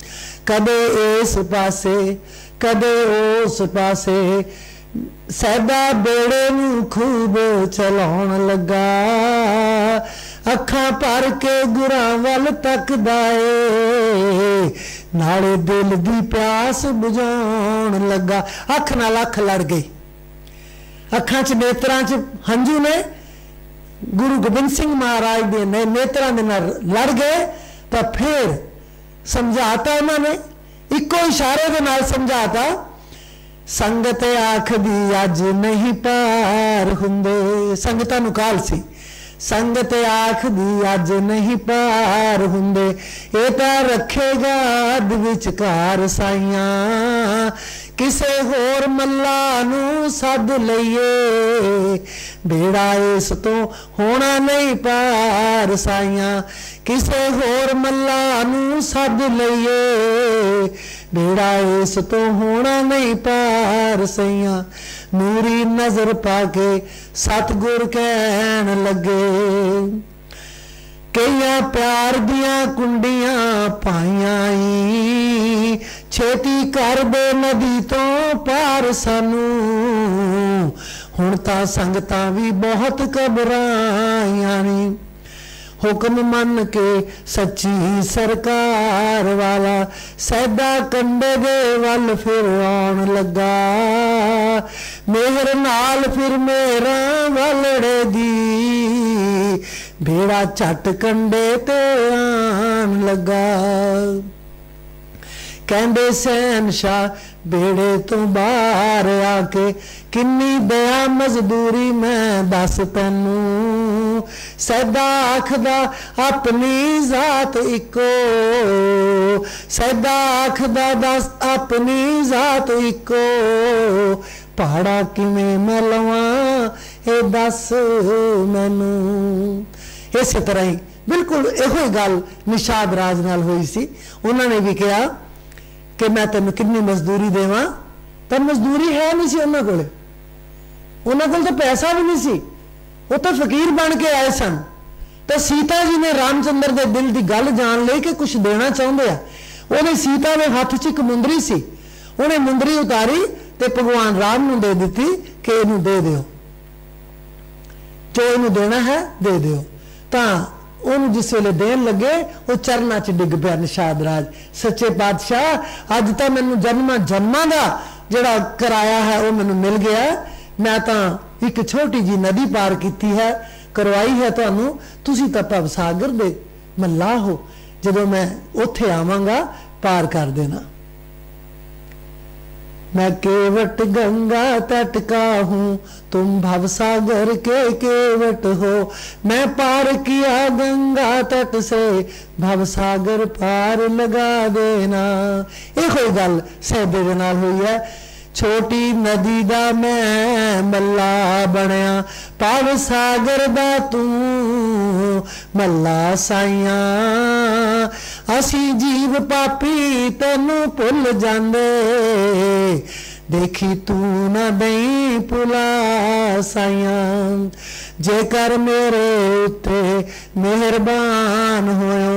कदे इस पासे कदे उस पासे, सैदा बेड़े नूं खूब चलाउण लगा। अखां भर के गुरां वल तकदा ए, नाले दिल दी प्यास बुझाउण लगा। अख नाल अख लड़ गई, अखां च नेत्रां च हंझू ने गुरु गोबिंद सिंह महाराज दे नेत्रां दे नाल लड़ गए। तो फिर समझाता उन्होंने, इको इशारे के नाल समझाता, संगत आखदी अज नहीं पार हुंदे। संगतां नूं काल सी, संगत आखदी अज नहीं पार हुंदे। ये तां रखेगा अध विचकार साइयां, किसे होर मल्ला नूं सद लईए। बेड़ा इस तो होना नहीं पार साइयां, किसे होर मल्ला नूं सद लईए। बेड़ा इस तो होना नहीं पार सैयां। नूरी नजर पाके सतगुर कहन लगे, कईयां प्यार दियां कुंडियां पाइयां ई। छेती कर दे नदी तो पार सानू, हुण तां संगतां भी बहुत घबराइयां नी। हुक्म मन के सच्ची सरकार वाला, सैदा कंडे दे वल फिर आउण लगा। मेहर नाल फिर मेरा वलड़े दी, बेड़ा झट कंडे ते आन लगा। कहंदे शहनशाह बेड़े तो बाहर आके किन्नी दया मजदूरी मैं दस तैनू सैदा आखदा अपनी जात इको सैदा आखदा दस अपनी जात इको पहाड़ा किवें मैं लवां ए दस मैनू। इस तरह ही बिल्कुल इहो गल निषाद राज नाल हुई सी। उन्होंने भी कहा कि मैं तेन कितनी मजदूरी देवां, पर मजदूरी है नहीं सी उन्हां कोल, उन्हां कोल तो पैसा भी नहीं सी, वो तो फकीर बन के आए सन। तो सीता जी ने रामचंद्र के दिल की गल जान ली कि कुछ देना चाहते हैं। उन्हें सीता के हाथ च एक मुंदरी सी, उन्हें मुंदरी उतारी तो भगवान राम नूं दे दी कि इनू दे दिओ, जो इनू देना है दे दिओ। तो उन्होंने जिस वेले देन लगे वो चरना च डिग पिया निषाद राज, सच्चे पातशाह अज तो मैनू जन्मा जन्मा का जिहड़ा कराया है वो मैनू मिल गया। मैं तो एक छोटी जी नदी पार की है, करवाई है तुहानू, तुसी तां भवसागर दे मल्ला हो, जदों मैं उत्थे आवांगा पार कर देना। मैं केवट गंगा तट का हूँ, तुम भवसागर के केवट हो, मैं पार किया गंगा तट से भवसागर पार लगा देना। एक कोई गल सैदे दे नाल हुई है। छोटी नदी दा मैं मल्ला बनया, पार सागर दा तू मल्ला साइया। असी जीव पापी तेनू भुल जांदे, देखी तू ना दई पुला साइया। जेकर मेरे उत्ते मेहरबान होयो,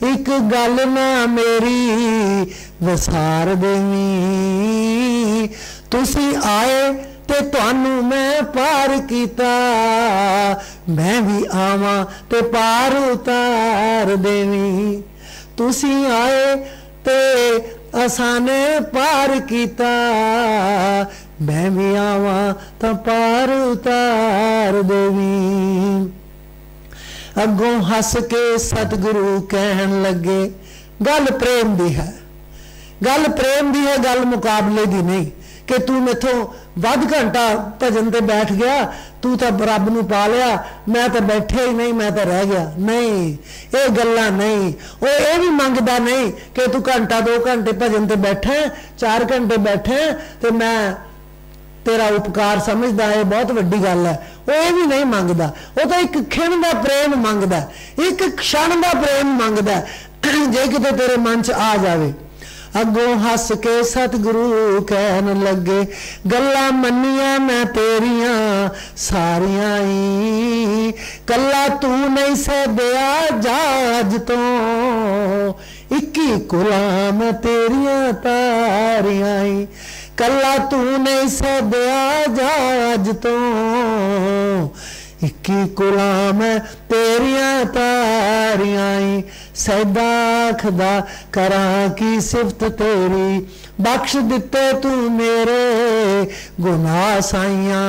एक गल ना मेरी वसार देवी। तुसी आए ते तुहानू मैं पार कीता, मैं भी आवां ते पार उतार देवी। तुसी आए ते असाने पार कीता, मैं भी आवां तां पार उतार देवी। अगों हस के सतगुरु कहन लगे, गल प्रेम दी है, गल प्रेम दी है, गल मुकाबले दी नहीं कि तू मेथों वध घंटा भजन ते बैठ गया, तू तो रब नूं पा लिया, मैं तो बैठे ही नहीं, मैं तो रह गया। नहीं, ये गल्लां नहीं। वो ये भी मंगदा नहीं कि तू घंटा 2 घंटे भजन ते बैठे, 4 घंटे बैठे तो मैं तेरा उपकार समझदा, है बहुत वड्डी गल है। वो ये भी नहीं मंगदा, वो तो एक खिण दा प्रेम मंगदा, एक क्षण दा प्रेम मंगदा जे किते तेरे मन च आ जावे। अगों हस के सतगुरु कहन लगे, गल्लां मन्नियां मैं तेरियां सारियां ही, कला तू नहीं सदिया जाज तो, इक्की गुलाम तेरियां तारियां ही। कला तू नहीं सदिया जाज तो, इक्की गुलाम तेरियां तारियां ही। सैदा आखदा करा की सिफत तेरी, बख्श दिते तू मेरे गुनाह साइया।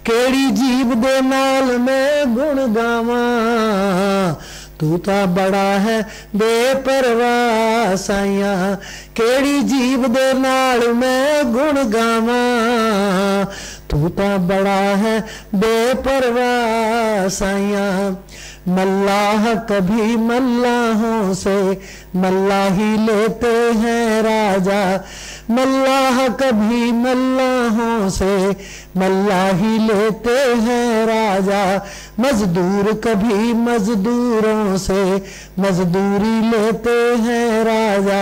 केड़ी जीव दे नाल मैं गुण गावां, तू ता बड़ा है बेपरवाह साइया। केड़ी जीव दे नाल मैं गुण गावां, तू ता बड़ा है बेपरवाह साइया। मल्लाह कभी मल्लाहों से मल्लाही लेते हैं राजा, मल्लाह कभी मल्लाहों से मल्लाही लेते हैं राजा। मजदूर कभी मजदूरों से मजदूरी लेते हैं राजा,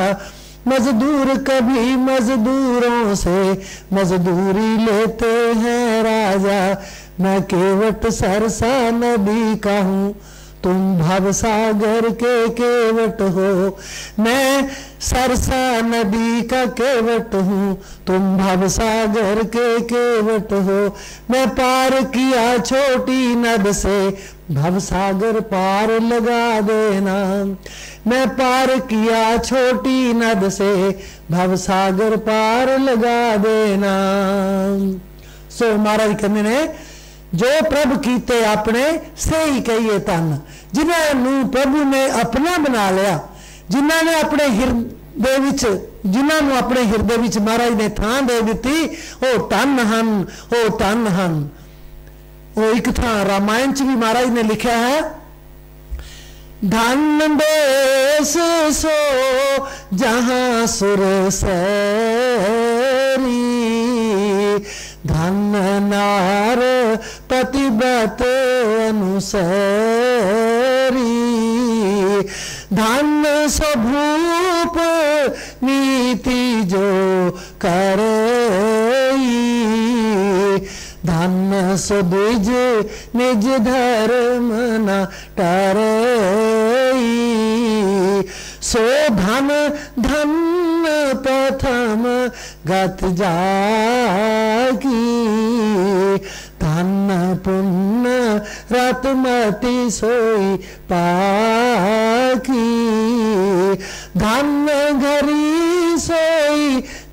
मजदूर कभी मजदूरों से मजदूरी लेते हैं राजा। मैं केवट सरसा नदी का हूँ, तुम भवसागर के केवट हो। मैं सरसा नदी का केवट हूँ, तुम भवसागर के केवट हो। मैं पार किया छोटी नद से भवसागर पार लगा देना। मैं पार किया छोटी नद से भवसागर पार लगा देना। सो महाराज कहते ने, जो प्रभु कीते अपने से ही कहिए तन। जिन्होंने प्रभु ने अपना बना लिया, जिन्होंने अपने हिरदे विच जिन्होंने अपने हिरदे विच महाराज ने थां दे दी, वो धन हन, वो धन हन। वो एक थां रामायण च भी महाराज ने लिखा है, धन देश सो जहां सुर सैरी, धन नार पतिव्रत अनुसरी, धन स्वभूप नीति जो करई, धन सुद्विज निज धर्म न टरई, सो धन धन प्रथम गत जाकी, धन पुण्य रतमति सोई पाकी, धन घरी सोई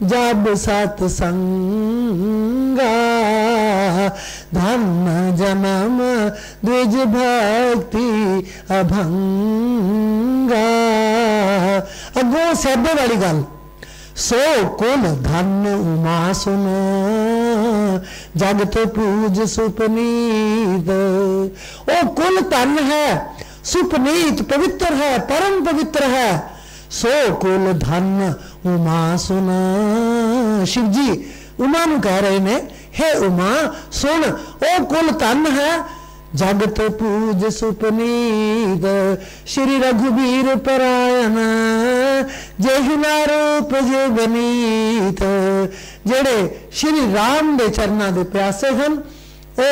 जब सत्संगा, धन जन्म द्विज भक्ति अभंगा। अगों सैदे वाली गल, सो कुल धन उमा सुन, जगत पूज सुपनीत। ओ कुल धन है, सुपनीत पवित्र है, परम पवित्र है। सो कुल धन उमा सुन। शिव जी उमा नूं कह रहे ने, हे उमा सुन, ओ कुल धन है, जगत पूज सुपनीत। श्री रघुबीर परायण, जेहि नारूप जे बनीत। जेड़े श्री राम दे चरना दे प्यासे हन, ओ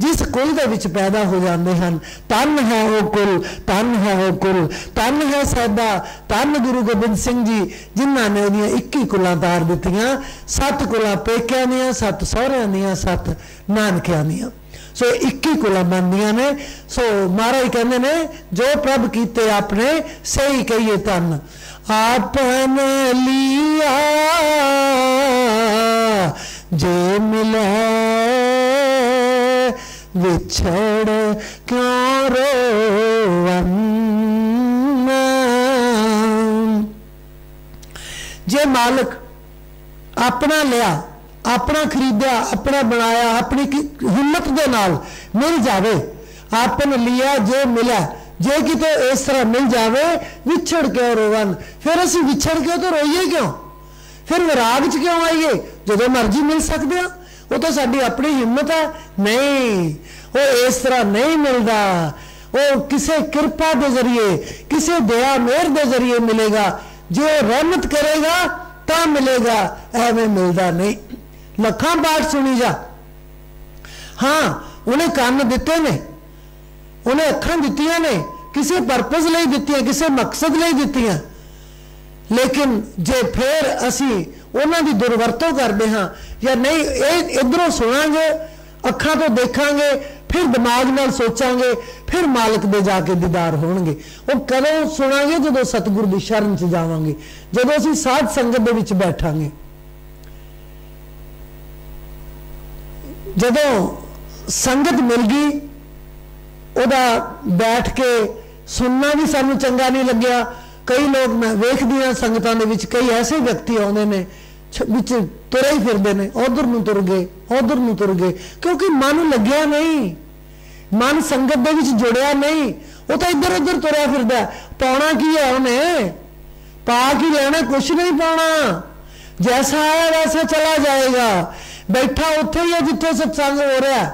जिस कुल दे विच पैदा हो जाते हैं, धन है वो कुल, धन है वो कुल, धन है साडा धन गुरु गोबिंद सिंह जी, जिन्हों ने उहदियां 21 कुलां तार दित्तियां, 7 कुलां पेकियां दियां, 7 सहुरियां दियां, 7 नानकियां दियां। सो 21 कुलां बनदियां ने। सो महाराज कहंदे ने, जो प्रभ कीते आपने सही कहिए धन, आपन लिया जे मिले, विछड़ क्यों रोवन। जे मालिक अपना लिया, अपना खरीदा, अपना बनाया, अपनी हिम्मत दे नाल मिल जावे, आपन लिया जे मिला, जे किते इस तरह मिल जावे, विछड़ क्यों रोवन। फिर असी विछड़ के तो रोईए क्यों, फिर विराग च क्यों आईए, जो मर्जी मिल सकते हैं। वो तो साडी अपनी हिम्मत है, नहीं वो इस तरह नहीं मिलता। वो किसी कृपा के जरिए, किसी दया मेहर के जरिए मिलेगा। जो रहमत करेगा तो मिलेगा, एवं मिलता नहीं। लखां पाठ सुनी जा, हाँ उन्हें कान दिते ने, उन्हें अखां दित्तियां ने, किसी परपज़ लई दित्तियां, किसी मकसद लई दित्तियां। लेकिन जे फिर असी उन्हां दी दुरवरतों करते हाँ या नहीं, इधरों सुनांगे, अखां तो देखांगे, फिर दिमाग नाल सोचांगे, फिर मालिक दे जाके दीदार होणगे। वो कदों सुनांगे, जदों सतगुर दी शरण च जावांगे, जदों असीं साध संगत दे विच बैठांगे। जदों संगत मिल गई, उहदा बैठ के सुनना भी सानूं चंगा नहीं लग्या। कई लोग मैं वेखदी हां संगतां दे विच, कई ऐसे व्यक्ति आउंदे ने विच तुरे ही फिरदे ने, उधर नूं तुर गए, उधर नूं तुर गए, क्योंकि मन लग्या नहीं, मन संगत दे विच जुड़िया नहीं। वो तो इधर उधर तुरया फिरदा, पाउणा की है उन्हें, पा की लेना, कुछ नहीं पाउणा। जैसा आया वैसा चला जाएगा। बैठा उत्थे ही है जिथे सत्संग हो रहा है,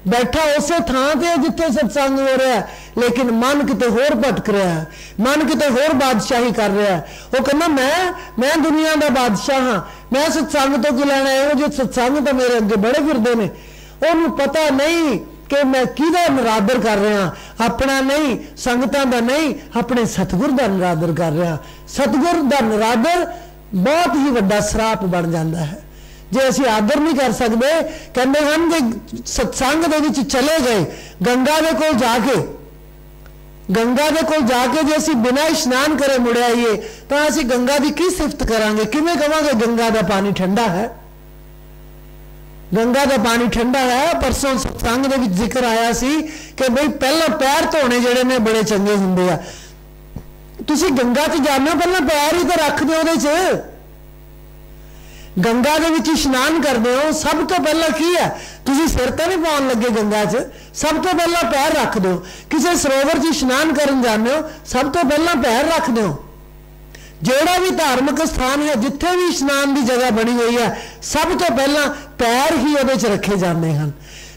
बैठा उस थां ते जिथे सत्संग हो रहा है, लेकिन मन किते होर भटक रहा है, मन किते होर बादशाही कर रहा है। वो कहना मैं दुनिया का बादशाह हाँ, मैं सत्संग तो की लैना है, जो सत्संग तो मेरे अगे बड़े फिरदे ने। उन्होंने पता नहीं कि मैं किहदा निरादर कर रहा, अपना नहीं, संगतां दा नहीं, अपने सतगुर दा निरादर कर रहा। सतगुर दा निरादर बहुत ही वड्डा श्राप बन जाता है जे असी आदर नहीं कर सकते। कहते हैं जे सत्संग दे विच चले गए, गंगा दे कोल जाके, गंगा दे कोल जाके जे असी बिना इशनान करे मुड़े आइए, तो असी गंगा की की सिफत करांगे, किवें कहांगे गंगा का पानी ठंडा है। गंगा का पानी ठंडा है। परसों सत्संग दे विच जिक्र आया सी कि बई पहला पैर धोने जिहड़े ने बड़े चंगे हुंदे आ। तुसीं गंगा च जाने हो, पहला पैर ही तो रख दो उहदे च। गंगा दे विच इशनान करते हो, सब तो पहला की है, तुसीं सिर तो नहीं पाउण लगे गंगा च, सब तो पहला पैर रख दो। किसी सरोवर च इशनान करन जाते हो, सब तो पहला पैर रख दो। जोड़ा भी धार्मिक स्थान है, जिथे भी इशनान की जगह बनी हुई है, सब तो पहला पैर ही उहदे च रखे जाते हैं।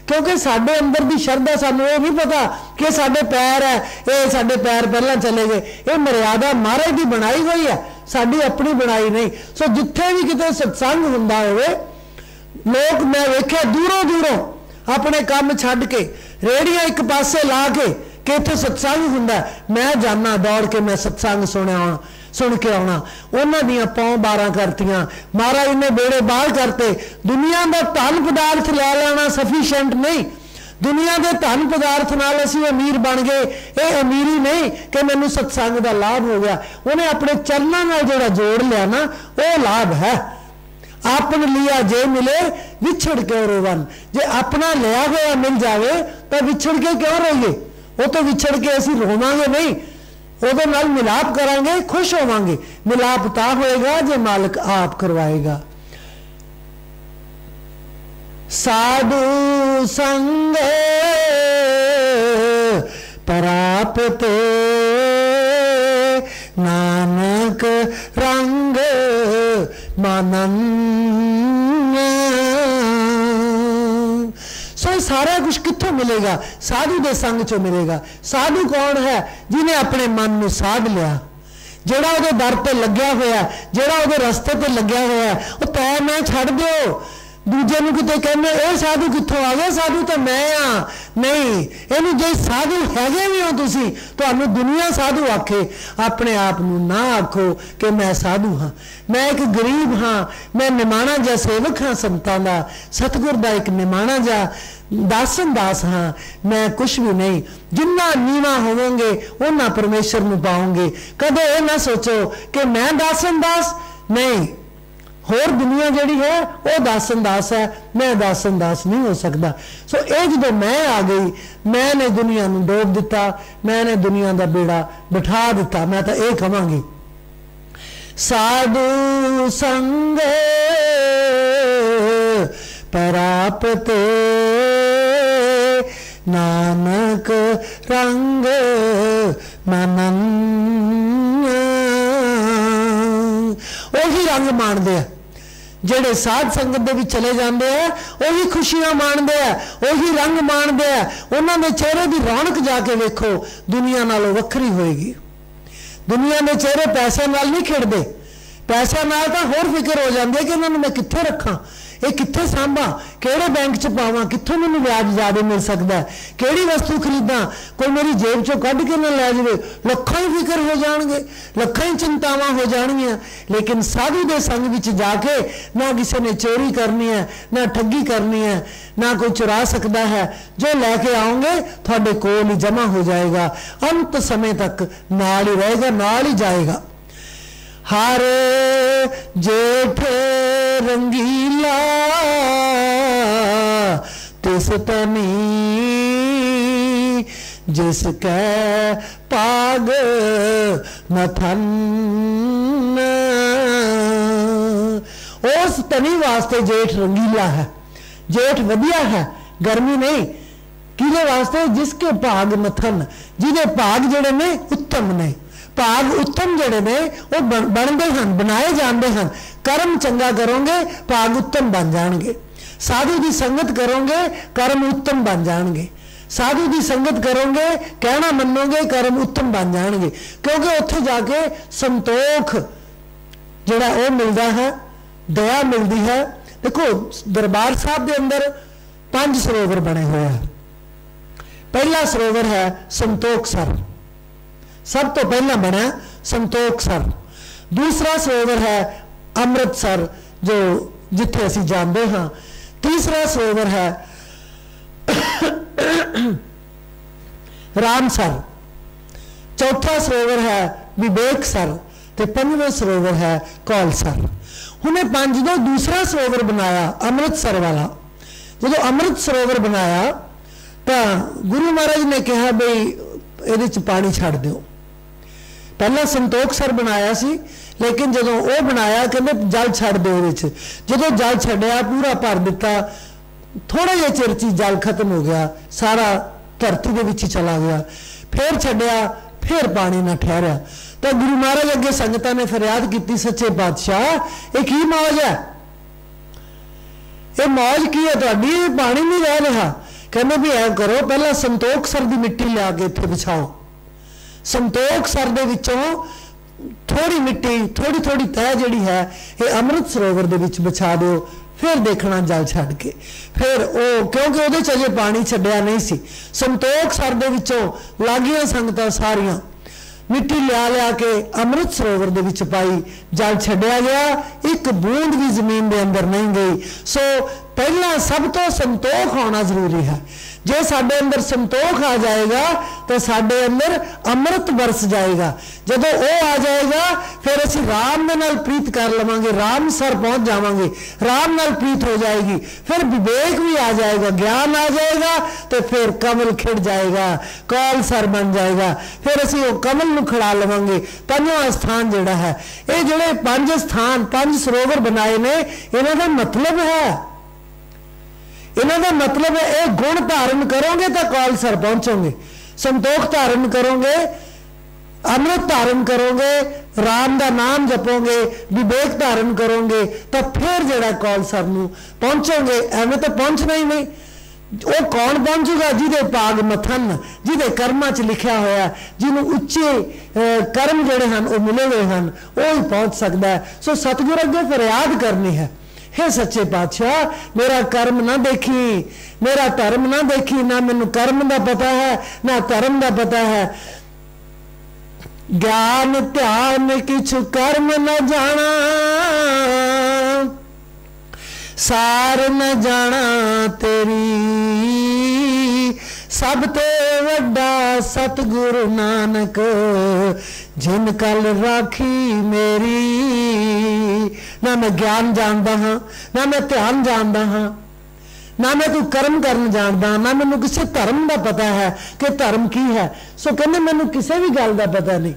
क्योंकि साडे अंदर की शरधा, सानू ये नहीं पता कि साडे पैर है, ये साडे पैर पहला चले गए। ये मर्यादा महाराज की बनाई हुई है, साडी अपनी बनाई नहीं। सो जिथे भी किते सत्संग हुंदा होवे, लोग मैं वेख्या दूरों दूरों अपने काम छड्ड के रेहड़ियां एक पासे ला के कि इत्थे सत्संग हुंदा, मैं जाना दौड़ के, मैं सत्संग सुन के आना। उन्हां दियां पौं 12 करतियां, महाराज ने बेड़े बाहर करते। दुनिया का धन पदार्थ लै लेना सफिशिएंट नहीं, दुनिया के धन पदार्थ नाल असीं अमीर बन गए, ये अमीरी नहीं कि मैनूं सत्संग का लाभ हो गया। उन्हें अपने चरणों नाल जिहड़ा जोड़ लिया ना, वो लाभ है। आपन लिया जे मिले विछड़ क्यों रोवन, जे अपना लिया हुआ मिल जाए तो विछड़ के क्यों रोइए। वो तो विछड़ के असीं रोवांगे नहीं, ਉਹਦੇ ਨਾਲ मिलाप करांगे, खुश होवांगे। मिलाप ता होएगा जे मालिक आप करवाएगा। साधु संग परापत नानक रंग मानन। सो सारा कुछ कित्थों मिलेगा? साधु दे संग चो मिलेगा। साधु कौन है? जिन्हें अपने मन में साध लिया, जेड़ा उहदे दर ते लग्या होया, जेड़ा उहदे रस्ते ते लग्या होया, वो तै मैं छड्ड दिओ। दूजे नूं किते कहने ये साधु कित्थों आ गया, साधु तो मैं हाँ। नहीं, इहनूं जे साधु हैगे भी हो तुसीं, तुहानूं दुनिया साधु आखे, अपने आप नूं ना आखो कि मैं साधु हाँ। मैं एक गरीब हाँ, मैं निमाणा जा सेवक हाँ संतां दा, सतगुर दा एक निमाणा जा दासन दास हाँ। मैं कुछ भी नहीं। जिन्ना नीवा होवोगे उन्ना परमेश्वर नूं पाओगे। कदे ये ना सोचो कि मैं दासन दास नहीं, होर दुनिया जिहड़ी है वो दासन दास है, मैं दासन दास नहीं हो सकता। सो ये जो मैं आ गई, मैंने दुनिया नूं डोब दिता, मैंने दुनिया का बेड़ा बिठा दिता। मैं तो ये कहांगी, साधु संग परापत नानक रंग मनन। वही रंग माणदे हैं जेड़े साध संगत दे विच चले जाते हैं, वही खुशियां माणदे हैं, वही रंग माणदे हैं। उन्हां दे चेहरे की रौनक जाके वेखो, दुनिया नालों वखरी होएगी। दुनिया के चेहरे पैसे नाल नहीं खिड़दे, पैसे नाल तां होर फिक्र हो जाती है कि इन्हां नूं मैं कित्थे रखां, ये कित्थे सांभा, किहड़े बैंक च पावां, कित्थों मैनूं ब्याज ज़्यादा मिल सकता है, किहड़ी वस्तु खरीदां, कोई मेरी जेब चों कढ के ना लै जावे। लखां ही फिक्र हो जाणगे, लखां ही चिंतावां हो जाणगियां। लेकिन साधु दे संग विच जाके ना किसी ने चोरी करनी है, ना ठगी करनी है, ना कोई चुरा सकता है। जो लैके आओगे तुहाडे कोल ही जमा हो जाएगा, अंत समय तक नाल ही रहेगा, नाल ही जाएगा। हर जेठ रंगीला तिस तनी, जिसकै पाग मथन। उस तनी वास्ते जेठ रंगीला है, जेठ वधिया है, गर्मी नहीं। किहदे वास्ते? जिसके भाग मथन, जिहदे भाग जिहड़े ने उत्तम ने। भाग उत्तम जड़े ने वो बनते हैं, बनाए जाते हैं। कर्म चंगा करोगे भाग उत्तम बन जाएंगे। साधु की संगत करोगे कर्म उत्तम बन जाएंगे। साधु की संगत करोगे, कहना मनोगे, कर्म उत्तम बन जाएंगे। क्योंकि उत्थे जाके संतोख जिहड़ा वो मिलता है, दया मिलती है। देखो दरबार साहब के अंदर 5 सरोवर बने हुए हैं। पहला सरोवर है संतोख सर, सब तो पहला बना संतोख सर। दूसरा सरोवर है अमृतसर, जो जिथे असी जानते हाँ। तीसरा सरोवर है रामसर। चौथा सरोवर है विवेक सर, ते 5वां सरोवर है कौलसर। उन्हें 5 जो दूसरा सरोवर बनाया अमृतसर वाला, जो अमृत सरोवर बनाया तो गुरु महाराज ने कहा बई ये पानी छड़ दो। पहला संतोख सर बनाया सी, लेकिन जदों वो बनाया कहते जल छड़ दो, जो जल छड़िया पूरा भर दिता, थोड़े जे चिर च जल खत्म हो गया, सारा धरती के विच चला गया। फिर छड़िया, फिर पानी ना ठहरिया। तो गुरु महाराज अगे संगतां ने फरियाद की, सच्चे पातशाह ये की मौज है, ये मौज की है तुहाडी, पानी नहीं रह रहा। कहने भी ऐ करो, पहला संतोख सर की मिट्टी लिया के इत्थे बिछाओ, संतोख सर दे विचों थोड़ी मिट्टी, थोड़ी थोड़ी तह जिहड़ी है ये अमृत सरोवर दे विच बिछा दो, फिर देखना जल छड़ के। फिर वो क्योंकि उहदे च अजे पानी छड्डिया नहीं सी, संतोख सर दे विचों लागियां संगतां सारियां मिट्टी लिया लिया के अमृत सरोवर दे विच पाई, जल छड्डिया गया, एक बूंद भी जमीन के अंदर नहीं गई। सो पहला सब तो संतोख होना जरूरी है। जे साडे अंदर संतोख आ जाएगा तो साडे अंदर अमृत बरस जाएगा। जदों वो आ जाएगा फिर असीं राम दे नाल प्रीत कर लवांगे, राम सर पहुंच जावांगे, राम नाल प्रीत हो जाएगी, फिर विवेक भी आ जाएगा, ज्ञान आ जाएगा, तो फिर कमल खिड़ जाएगा, कौल सर बन जाएगा, फिर असीं वो कमल नूं खड़ा लवांगे। पंजवां स्थान जिहड़ा है, ये जिहड़े 5 स्थान 5 सरोवर बनाए ने, इन्हां दा मतलब है, इन्हों का मतलब है एक गुण धारण करोगे तो कौल सर पहुंचोगे, संतोख धारण करोगे, अमृत धारण करोगे, राम का नाम जपोगे, विवेक धारण करोगे, तो फिर जरा कौल सर नूं पहुंचोगे। एवं तो पहुंचना ही नहीं। वो कौन पहुंचूगा? जिदे भाग मथन, जिदे कर्मां च लिखा होया, जिन्हों उच्चे कर्म जिहड़े हन वो मिले हुए हैं, वो ही पहुंच सकता है। सो सतगुर अगे फरियाद करनी है, हे सच्चे पातशाह मेरा कर्म ना देखी, मेरा धर्म ना देखी, ना मैनू कर्म का पता है ना धर्म का पता है। ज्ञान ध्यान किछु कर्म न जाना, सार न जाना तेरी, सब ते वड्डा सतगुरु नानक, जिन कल राखी मेरी। ना मैं ज्ञान जानता हाँ, ना मैं ध्यान जानता हाँ, ना मैं कोई कर्म करन जानता, ना मैनू किसी धर्म का पता है कि धर्म की है। सो कहते मैनू किसी भी गल का पता नहीं।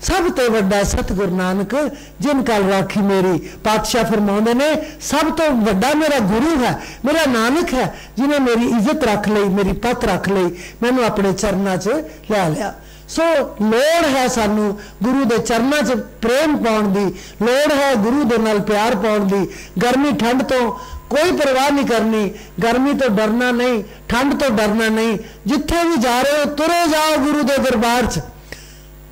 सब तो वड्डा सतगुरु नानक, जिन कल राखी मेरी। पातशाह फरमाउंदे ने सब तो वड्डा मेरा गुरु है, मेरा नानक है, जिन्हें मेरी इज्जत रख ली, मेरी पत रख ली, मैनू अपने चरना च लै लिया। सो लोड़ है सानू गुरु दे चरना च प्रेम पाउण दी, लोड़ है गुरु दे नाल प्यार पाउण दी। गर्मी ठंड तो कोई परवाह नहीं करनी, गर्मी तो डरना नहीं, ठंड तो डरना नहीं। जिथे भी जा रहे हो तुरे जाओ गुरु दे दरबार च,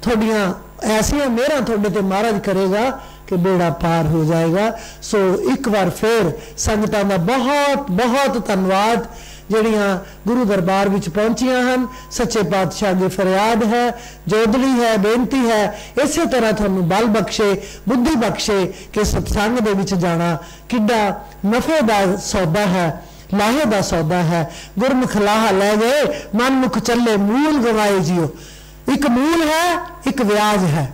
थोड़ियां ऐसियां मेहरां थोड़े ते महाराज करेगा कि बेड़ा पार हो जाएगा। सो एक बार फिर संगतां दा बहुत बहुत धन्यवाद जिहड़ियां गुरु दरबार विच पहुंचियां हन। सच्चे पातशाह अगे फरियाद है, जोदड़ी है, बेनती है, इसे तरह तुहानूं बल बख्शे, बुद्धि बख्शे कि सत्संग दे विच जाना किड्डा नफे दा सौदा है, लाहे दा सौदा है। गुरमुख लाहा लै गए, मन मुख चले, मूल गवाए जियो। एक मूल है, एक व्याज है।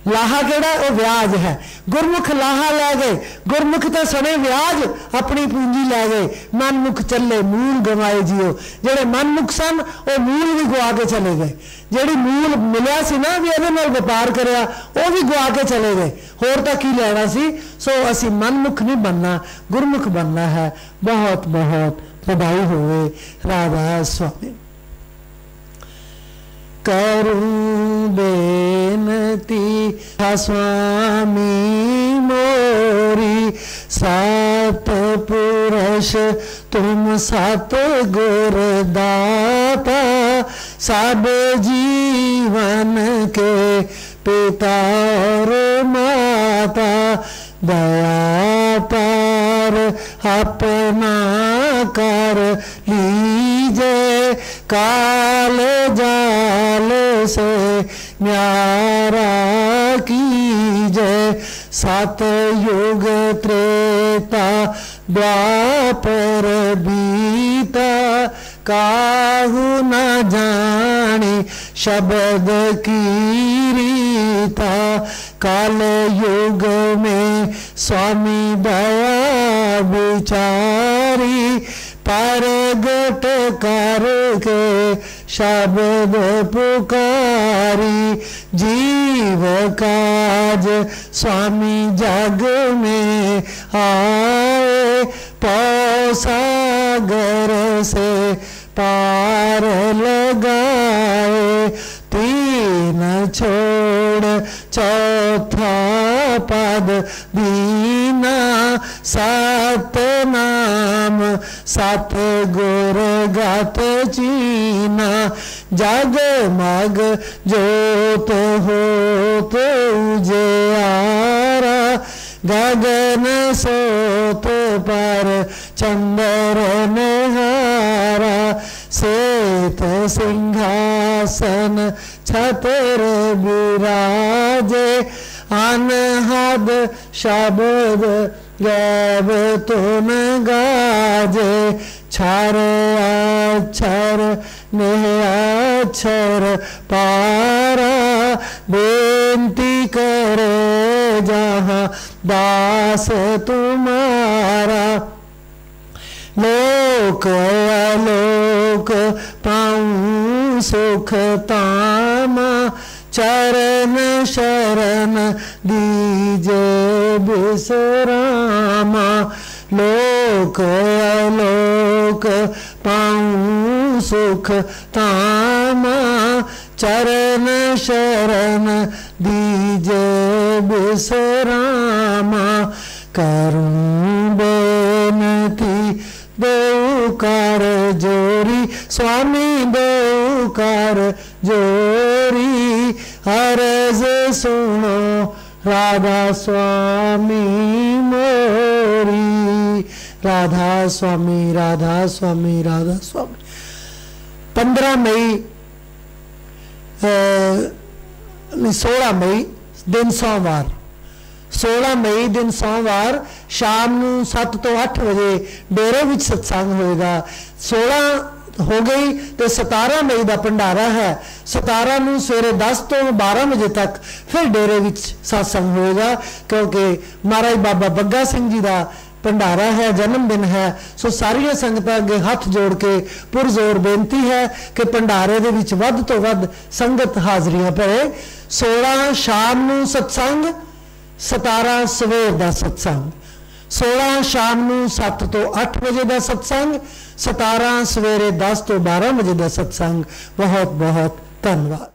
लाहा केड़ा? वो व्याज है। गुरमुख लाहा लै गए, गुरमुख तो सने व्याज अपनी पूंजी लै गए। मनमुख चले, मूल गवाए जियो। जेड़े मनमुख सन वो मूल भी गवा के चले गए। जेड़ी मूल मिलिया सी ना भी इहदे नाल व्यापार करया, वो भी गवा के चले गए। होर तां की लैना सी। सो असी मनमुख नहीं बनना, गुरमुख बनना है। बहुत बहुत बधाई होवे। राधा स्वामी। करूं बेनती स्वामी मोरी, सात पुरुष तुम सत गुर दाता, सब जीवन के पिता और माता, दया पार अपना कर लीजे, काल जाल से न्यारा कीजे, सत युग त्रेता द्वापर बीता, काहू न जानी शब्द की रीता, काल युग में स्वामी दया विचारी, परगट करके शब्द पुकारी, जीव काज स्वामी जग में आए, पौ सागर से पार लगाए, तीन छोड़ चौथा पद दीना, सत नाम सत गुर गात चीना, जग मग जोत होत उजियारा, गगन सोत पर चंद्र निहारा, सेत सिंहासन छतर विराजे, अनहद शब्द गैब तुन गाजे, क्षर अक्षर निअक्षर पारा, बेनती करे जहाँ दास तुम्हारा, लोक अलोक पाऊं सुख तामा, चरण शरण दीजे विश्रामा, लोक अलोक पाऊं सुख तामा, चरण शरण दीजे विश्रामा, करूं बेनती दौकार जोरी, स्वामी दौकार जोरी, अर्ज सुनो राधा स्वामी मोरी, राधा स्वामी राधा स्वामी राधा स्वामी। 15 मई 16 मई दिन सोमवार, 16 मई दिन सोमवार शाम ਨੂੰ 7 ਤੋਂ 8 ਵਜੇ ਡੇਰੇ ਵਿੱਚ सत्संग होएगा। 16 हो गई तो 17 मई का भंडारा है। 17 ਨੂੰ सवेरे 10 ਤੋਂ 12 वजे तक फिर डेरे ਵਿੱਚ सत्संग होएगा, क्योंकि महाराज बाबा बग्गा सिंह जी का भंडारा है, जन्मदिन है। सो सारिया संगतां अगे हथ जोड़ के पुरजोर बेनती है कि भंडारे दे विच वध तो वध संगत हाजरियां भरे। 16 शाम ਨੂੰ सत्संग, 17 सवेर का सत्संग। 16 शाम ਨੂੰ 7 ਤੋਂ 8 ਵਜੇ ਦਾ सत्संग, 17 सवेरे 10 ਤੋਂ 12 ਵਜੇ ਦਾ सत्संग। बहुत बहुत धन्यवाद।